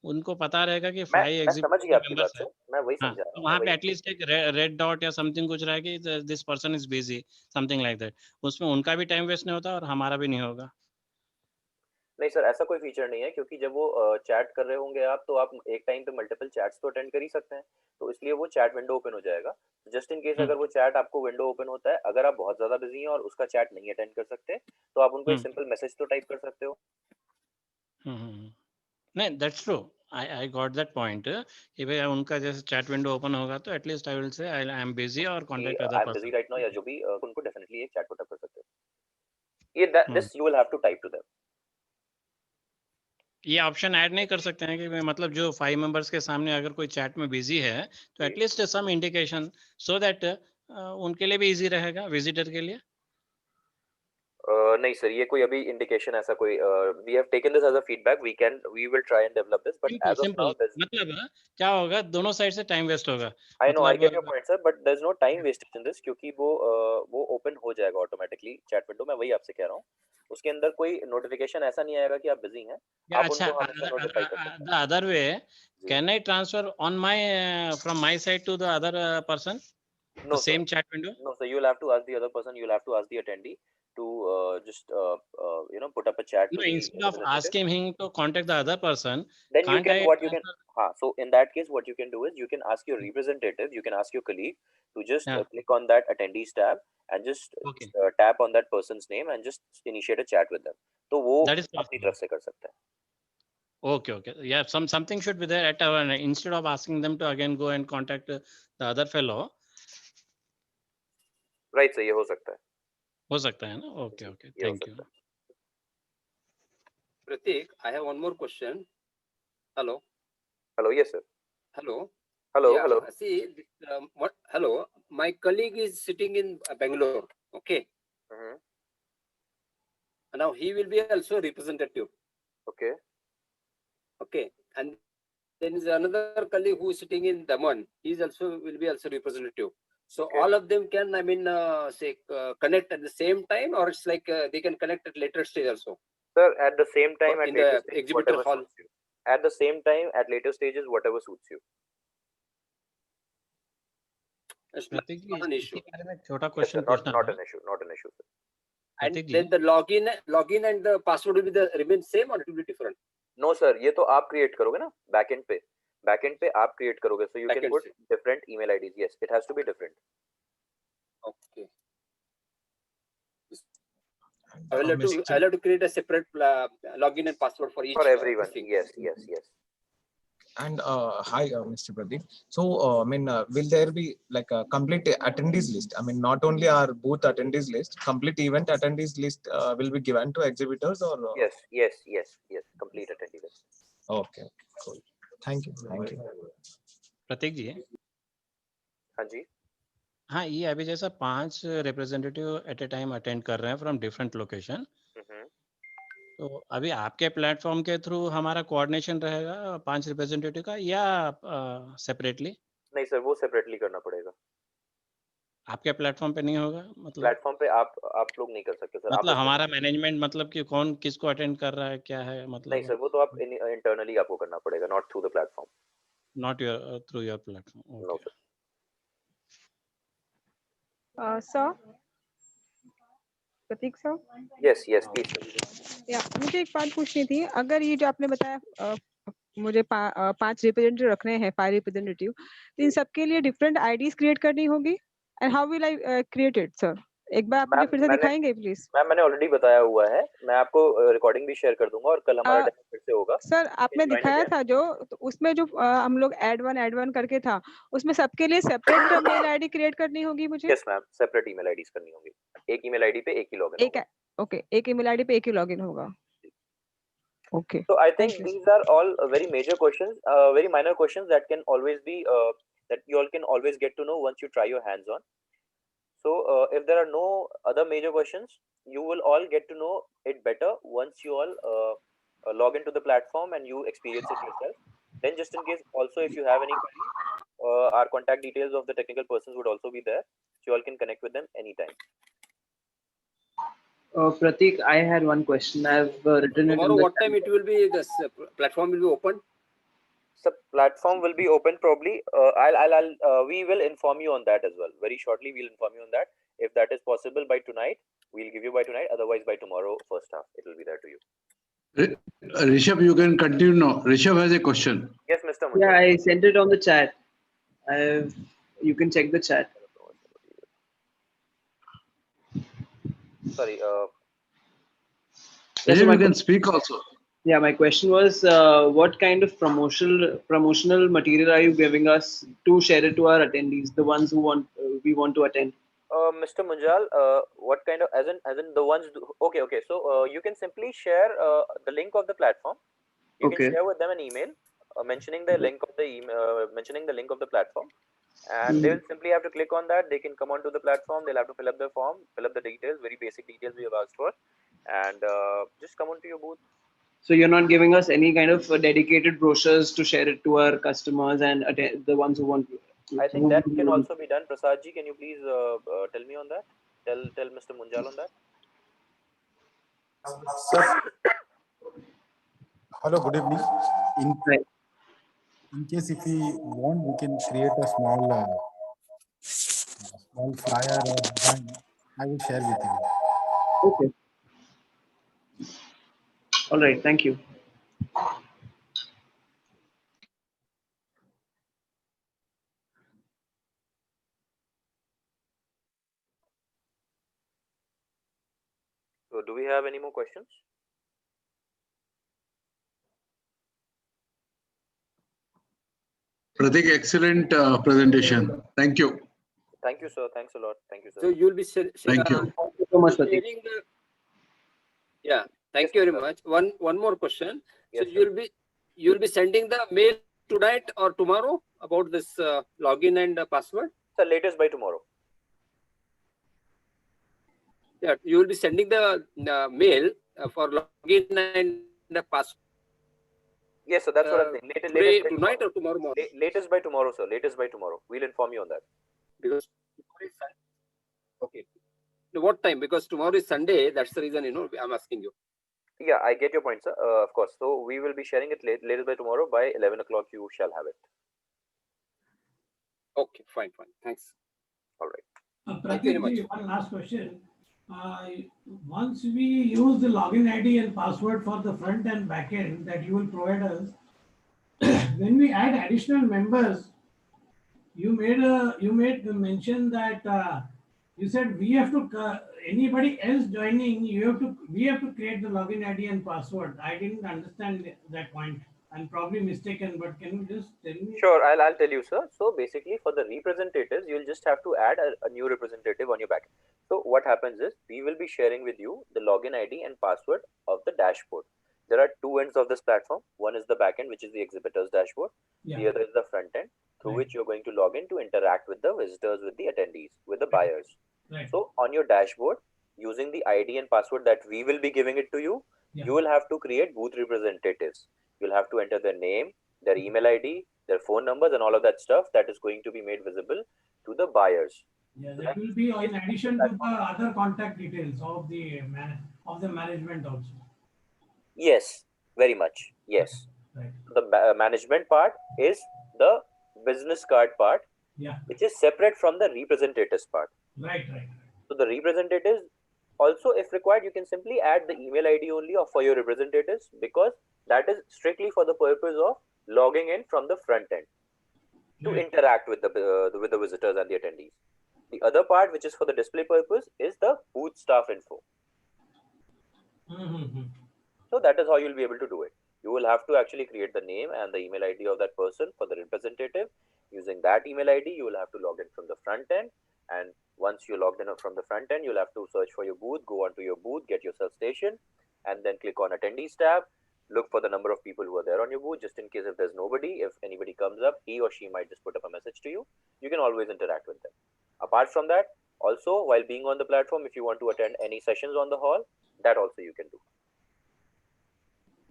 उनको पता रहेगा कि मैं 5 समझ गया आपकी मेंबर्स बात है। से, मैं वही हाँ, समझा रहा तो हूँ, वहाँ पे एटलीस्ट एक रेड डॉट या समथिंग कुछ रहेगा कि this person is busy something like that. उसमें उनका भी टाइम वेस्ट नहीं होता और हमारा भी नहीं होगा। नहीं सर, ऐसा कोई फीचर नहीं है, क्योंकि जब वो चैट कर रहे होंगे आप, तो आप एक टाइम पे मल्टीपल चैट्स तो अटेंड कर ही सकते हैं, तो इसलिए वो चैट विंडो ओपन हो जाएगा। जस्ट इन केस अगर वो चैट आपको विंडो ओपन होता है, अगर आप बहुत ज्यादा बिजी हैं और उसका चैट नहीं अटेंड कर सकते, तो आप उनको एक सिंपल मैसेज तो टाइप कर सकते हो। नहीं, that's true, I got that point कि भाई उनका जैसे चैट विंडो ओपन होगा तो at least I will say I am busy और contact other I am busy person. Right now, या जो भी उनको डेफिनेटली एक चैट को टाइप कर सकते हो। ये this you will have to type to them. ये ऑप्शन ऐड नहीं कर सकते हैं कि भाई मतलब जो 5 मेंबर्स के सामने अगर कोई चैट में बिजी है तो at least some indication so that उनके लिए भी इजी रहेगा, विजिटर के लिए। नहीं सर, ये कोई अभी इंडिकेशन ऐसा कोई, we have taken this as a feedback, we will try and develop this, but simple as of now simple मतलब क्या होगा, दोनों साइड से टाइम वेस्ट होगा। I know, I get your मतलब point sir, but there is no time wastage in this, क्योंकि वो open हो जाएगा ऑटोमेटिकली चैट विंडो। मैं वही आपसे कह रहा हूँ, उसके अंदर कोई नोटिफिकेशन ऐसा नहीं आएगा कि आप बिजी हैं, या आप अच्छा, उनको हमेशा नोटिफाई कर सकते the other way, can I transfer on my from my side to the other person हैं। No the sir, same chat window? no sir, you'll have to ask the other person, you'll have to ask the attendee to just put up a chat No, to the instead of representative. asking him to contact the other person, Then you can't can I what you can transfer? so in that case what you can do is you can ask your representative, you can ask your colleague to just Yeah. click on that attendees tab and just Okay. tap on that person's name and just initiate a chat with them, तो वो That is अपनी possible. तरफ से कर सकते हैं। Okay, okay. Yeah, something should be there at our instead of asking them to again go and contact the other fellow. Right sir, ये हो सकता है, हो सकता है ना? Okay, okay. ये हो Thank you. सकता है। Pratik, I have one more question. Hello. Hello, yes sir. Hello. Hello, Yeah, hello. see, hello. My colleague is sitting in Bangalore. Okay. Now he will be also representative. Okay. Okay. And then is another colleague who is sitting in Daman. He is also will be also representative. So all of them can, I mean, say connect at the same time, or it's like they can connect at later stage also. Sir, at the same time, at in later the stage, exhibitor whatever hall. suits you. At the same time, at later stages, whatever suits you. It's Prateek ji, not an issue. इसके बारे में छोटा Yes, question sir, not पूछना not था। an issue, not an issue, sir. And Prateek ji, then the login and the password will be the remain same, or it will be different? No sir, ये तो आप create करोगे ना backend पे आप create करोगे, so you can Backend put से. different email IDs. Yes, it has to be different. Okay. I'll have to create a separate login and password for each. For everyone. Thing. Yes, yes, yes. And hi, Mr. Pradeep. So, I mean, will there be like a complete attendees list? I mean, not only our booth attendees list, complete event attendees list will be given to exhibitors, or? Yes, yes, yes, yes. Complete attendee list. Okay, cool. Thank you. Thank you. प्रतीक जी, हाँ जी। हाँ, ये अभी जैसा 5 representative at a time attend कर रहे हैं from different location, तो अभी आपके प्लेटफॉर्म के थ्रू हमारा कोऑर्डिनेशन रहेगा 5 रिप्रेजेंटेटिव का, या सेपरेटली? नहीं सर, वो सेपरेटली करना पड़ेगा। आपके प्लेटफॉर्म पे नहीं होगा मतलब? प्लेटफॉर्म पे आप लोग नहीं कर सकते सर। मतलब हमारा मैनेजमेंट मतलब कि कौन किसको अटेंड कर रहा है, क्या है मतलब? नहीं सर, वो तो आप इंटरनली आपको करना पड़ेगा, not through the platform. Not your through your platform. No sir. Sir, Prateek sir. Yes yes please. या मुझे एक बात पूछनी थी, अगर ये जो आपने बताया मुझे 5 रिप्रेजेंटेटिव रखने हैं, 5 रिप्रेजेंटेटिव, तो इन सबके लिए डिफरेंट आईडीज क्रिएट करनी होगी, and how will I create it sir? एक बार आप मुझे फिर से दिखाएंगे प्लीज? मैम मैंने ऑलरेडी बताया हुआ है, मैं आपको रिकॉर्डिंग भी शेयर कर दूंगा, और कल हमारा डेमो फिर से होगा। सर आपने दिखाया था जो, तो उसमें जो हम लोग ऐड वन करके था, उसमें सबके लिए सेपरेट मेल आईडी क्रिएट करनी होगी मुझे? Yes ma'am, separate email IDs करनी होगी। एक ईमेल आईडी पे एक ही लॉगिन होगा। ओके, एक ईमेल आईडी पे एक ही लॉगिन होगा। Okay. So I think these are all very major questions, very minor questions that can always be that you all can always get to know once you try your hands on. So if there are no other major questions, you will all get to know it better once you all log into the platform and you experience it yourself. Then just in case also, if you have any queries, our contact details of the technical persons would also be there, so you all can connect with them anytime. Pratik, I had one question. I've written it in Tomorrow, the what time it will be? This platform will be open. So platform will be open probably. We will inform you on that as well. Very shortly, we'll inform you on that. If that is possible by tonight, we'll give you by tonight. Otherwise, by tomorrow, first half, it will be there to you. Rishabh, you can continue now. Rishabh has a question. Yes, Mr. Munjal. Yeah, I sent it on the chat. You can check the chat. Sorry. Rishabh, you can speak also. Yeah, my question was, what kind of promotional material are you giving us to share it to our attendees, the ones who we want to attend? Mr. Munjal, what kind of, as in the ones, okay. So you can simply share the link of the platform. You can share with them an email mentioning the link of the the platform, and they'll simply have to click on that. They can come onto the platform. They'll have to fill up the form, fill up the details, very basic details we have asked for, and just come onto your booth. So you're not giving us any kind of dedicated brochures to share it to our customers and the ones who want to. I think that can also be done. Prasadji, can you please tell me on that? Tell Mr. Munjal on that. Sir, hello, good evening. In case if we want, we can create a small flyer or design. I will share with you. Okay. All right. Thank you. So, do we have any more questions? Pratik, excellent presentation. Thank you. Thank you, sir. Thanks a lot. Thank you, sir. So you'll be Thank you. Thank you so much, Pratik. Yeah, thank you very much. One more question. So you'll be sending the mail tonight or tomorrow about this login and password? So latest by tomorrow. Yeah, you will be sending the mail for login and the password. Yes, so that's what I'm saying. Latest by tonight or tomorrow morning? Latest by tomorrow, sir. Latest by tomorrow. We'll inform you on that. Because okay. What time? Because tomorrow is Sunday. That's the reason, I'm asking you. Yeah, I get your point, sir. Of course. So we will be sharing it latest by tomorrow by 11 o'clock. You shall have it. Okay, fine. Thanks. All right. Thank you very much. One last question. Once we use the login ID and password for the front and back end that you will provide us, when we add additional members, you made the mention that you said we have to anybody else joining, we have to create the login ID and password. I didn't understand that point. I'm probably mistaken, but can you just tell me? Sure, I'll tell you, sir. So basically, for the representatives, you'll just have to add a new representative on your back. So what happens is we will be sharing with you the login ID and password of the dashboard. There are two ends of this platform. One is the back end, which is the exhibitor's dashboard. Yeah. The other is the front end, through which you're going to log in to interact with the visitors, with the attendees, with the buyers. Right. So on your dashboard, using the ID and password that we will be giving it to you, you will have to create booth representatives. You'll have to enter their name, their email ID, their phone numbers, and all of that stuff that is going to be made visible to the buyers. Yeah, that will be in addition to the other contact details of the management also. Yes, very much. Yes. Right. The management part is the business card part, which is separate from the representatives part. Right. So the representatives also, if required, you can simply add the email ID only for your representatives, because that is strictly for the purpose of logging in from the front end to interact with the visitors and the attendees. The other part, which is for the display purpose, is the booth staff info. So that is how you'll be able to do it. You will have to actually create the name and the email ID of that person for the representative. Using that email ID, you will have to log in from the front end. And once you logged in from the front end, you'll have to search for your booth, go onto your booth, get yourself stationed, and then click on attendees tab. Look for the number of people who are there on your booth, just in case if there's nobody, if anybody comes up, he or she might just put up a message to you. You can always interact with them. Apart from that, Also, while being on the platform, if you want to attend any sessions on the hall, that also you can do.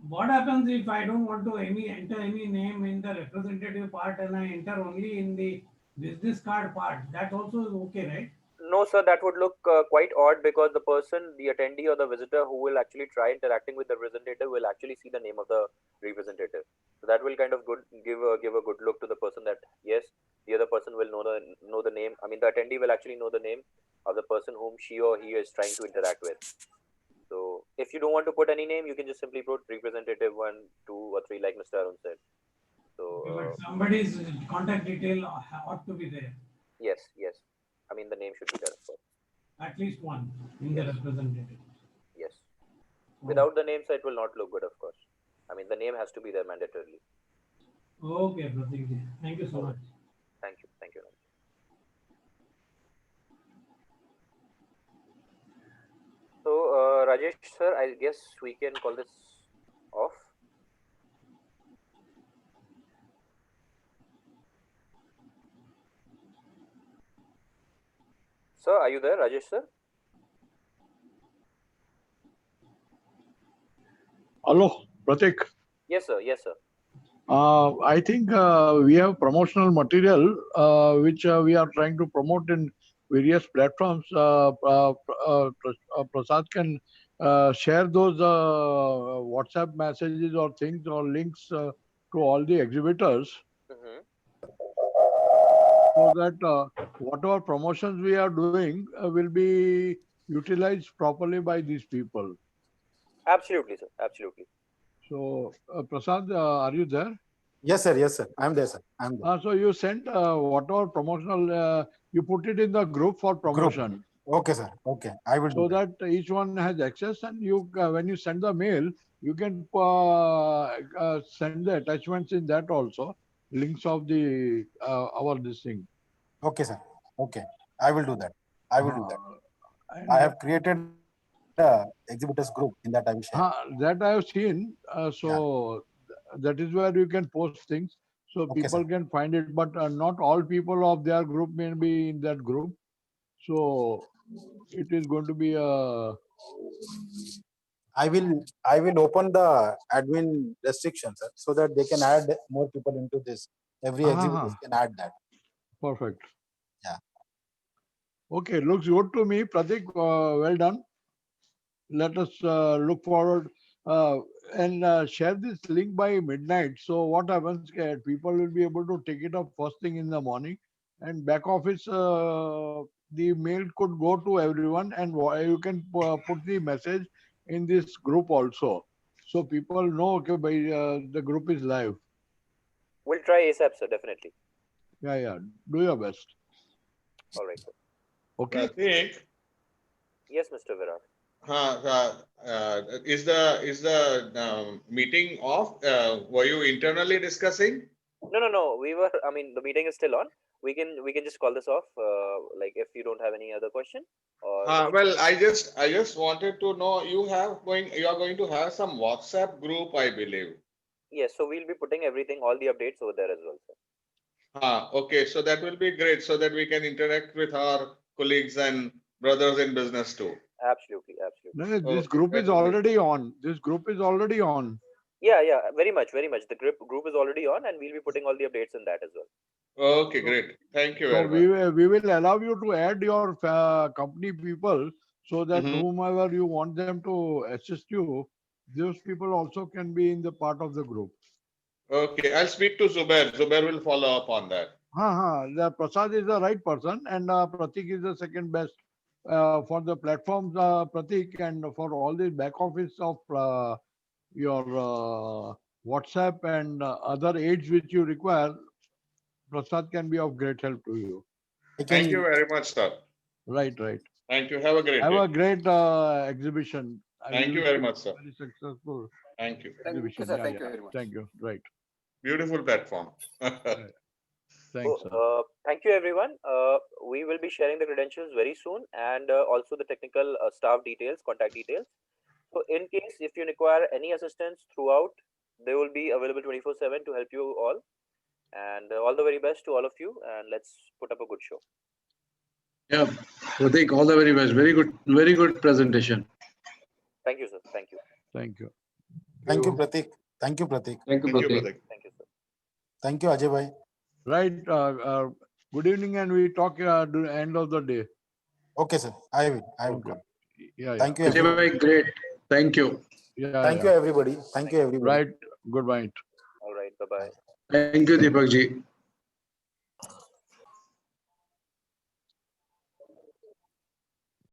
What happens if I don't want to enter any name in the representative part and I enter only in the business card part? That also is okay, right? No, sir, that would look quite odd because the person, the attendee or the visitor who will actually try interacting with the representative will actually see the name of the representative. So that will kind of give a good look to the person that yes, the other person will know the name. I mean, the attendee will actually know the name of the person whom she or he is trying to interact with. So if you don't want to put any name, you can just simply put representative 1, 2, or 3, like Mr. Arun said. So But somebody's contact detail ought to be there. yes. I mean, the name should be there, of course. At least one in the representative. Yes. Without the name, sir, it will not look good, of course. I mean, the name has to be there mandatorily. Okay, Pratik. Thank you so much. Thank you. Thank you. So, Rajesh, sir, I guess we can call this off. Sir, are you there, Rajesh, sir? Hello, Pratik. Yes, sir. Yes, sir. I think we have promotional material which we are trying to promote in various platforms. Prasad can share those WhatsApp messages or things or links to all the exhibitors so that whatever promotions we are doing will be utilized properly by these people. Absolutely, sir. Absolutely. So, Prasad, are you there? Yes, sir. Yes, sir. I'm there, sir. I'm there. So you sent whatever promotional, you put it in the group for promotion. Okay, sir. Okay, I will So do that. that each one has access, and you when you send the mail, you can send the attachments in that also, links of the our this thing. Okay, sir. Okay, I will do that. I will do that. I have created the exhibitors group in that I will share. That I have seen. So that is where you can post things, so Okay, people sir. can find it. But not all people of their group may be in that group. So it is going to be a. I will open the admin restrictions, sir, so that they can add more people into this. Every exhibitors can add that. Perfect. Yeah. Okay, looks good to me, Pratik. Well done. Let us look forward and share this link by midnight. So what happens? People will be able to take it up first thing in the morning, and back office the mail could go to everyone, and you can put the message in this group also, so people know okay, by the group is live. We'll try ASAP, sir. Definitely. Yeah. Do your best. All right, sir. Okay. Pratik, Yes, Mr. Virat. is the meeting off? Were you internally discussing? No. We were. I mean, the meeting is still on. We can just call this off. Like if you don't have any other question. Or Well, I just wanted to know you are going to have some WhatsApp group, I believe. yes, so we'll be putting everything, all the updates over there as well, sir. Okay, so that will be great, so that we can interact with our colleagues and brothers in business too. Absolutely. No, this group is already on. This group is already on. Yeah, very much. The group is already on, and we'll be putting all the updates in that as well. Okay, great. Thank you So very much. we will allow you to add your company people, so that whomever you want them to assist you, those people also can be in the part of the group. Okay, I'll speak to Zubair. Zubair will follow up on that. The Prasad is the right person, and Pratik is the second best for the platforms. Pratik, and for all the back office of your WhatsApp and other aids which you require, Prasad can be of great help to you. Thank you very much, sir. Right. Thank you. Have a great Have day. a great exhibition. Thank you very much, sir. Very successful. Thank you. Exhibition. Sir. Thank you very much. Thank you. Right. Beautiful platform. Thanks. Thank you, everyone. We will be sharing the credentials very soon, and also the technical staff details, contact details. So in case if you require any assistance throughout, they will be available 24/7 to help you all. And all the very best to all of you, and let's put up a good show. Yeah, Pratik, all the very best. Very good presentation. Thank you, sir. Thank you. Thank you. Thank you, Pratik. Thank you, Pratik. Thank you, Pratik. Thank you, sir. Thank you, Ajay bhai. Right. Good evening, and we talk at the end of the day. Okay, sir. I will Okay. come. Yeah. Thank you, Ajay everybody. bhai, great. Thank you. Yeah. Thank you, everybody. Thank you, everybody. Right. Good night. All right. Bye bye. Thank you, Deepak ji.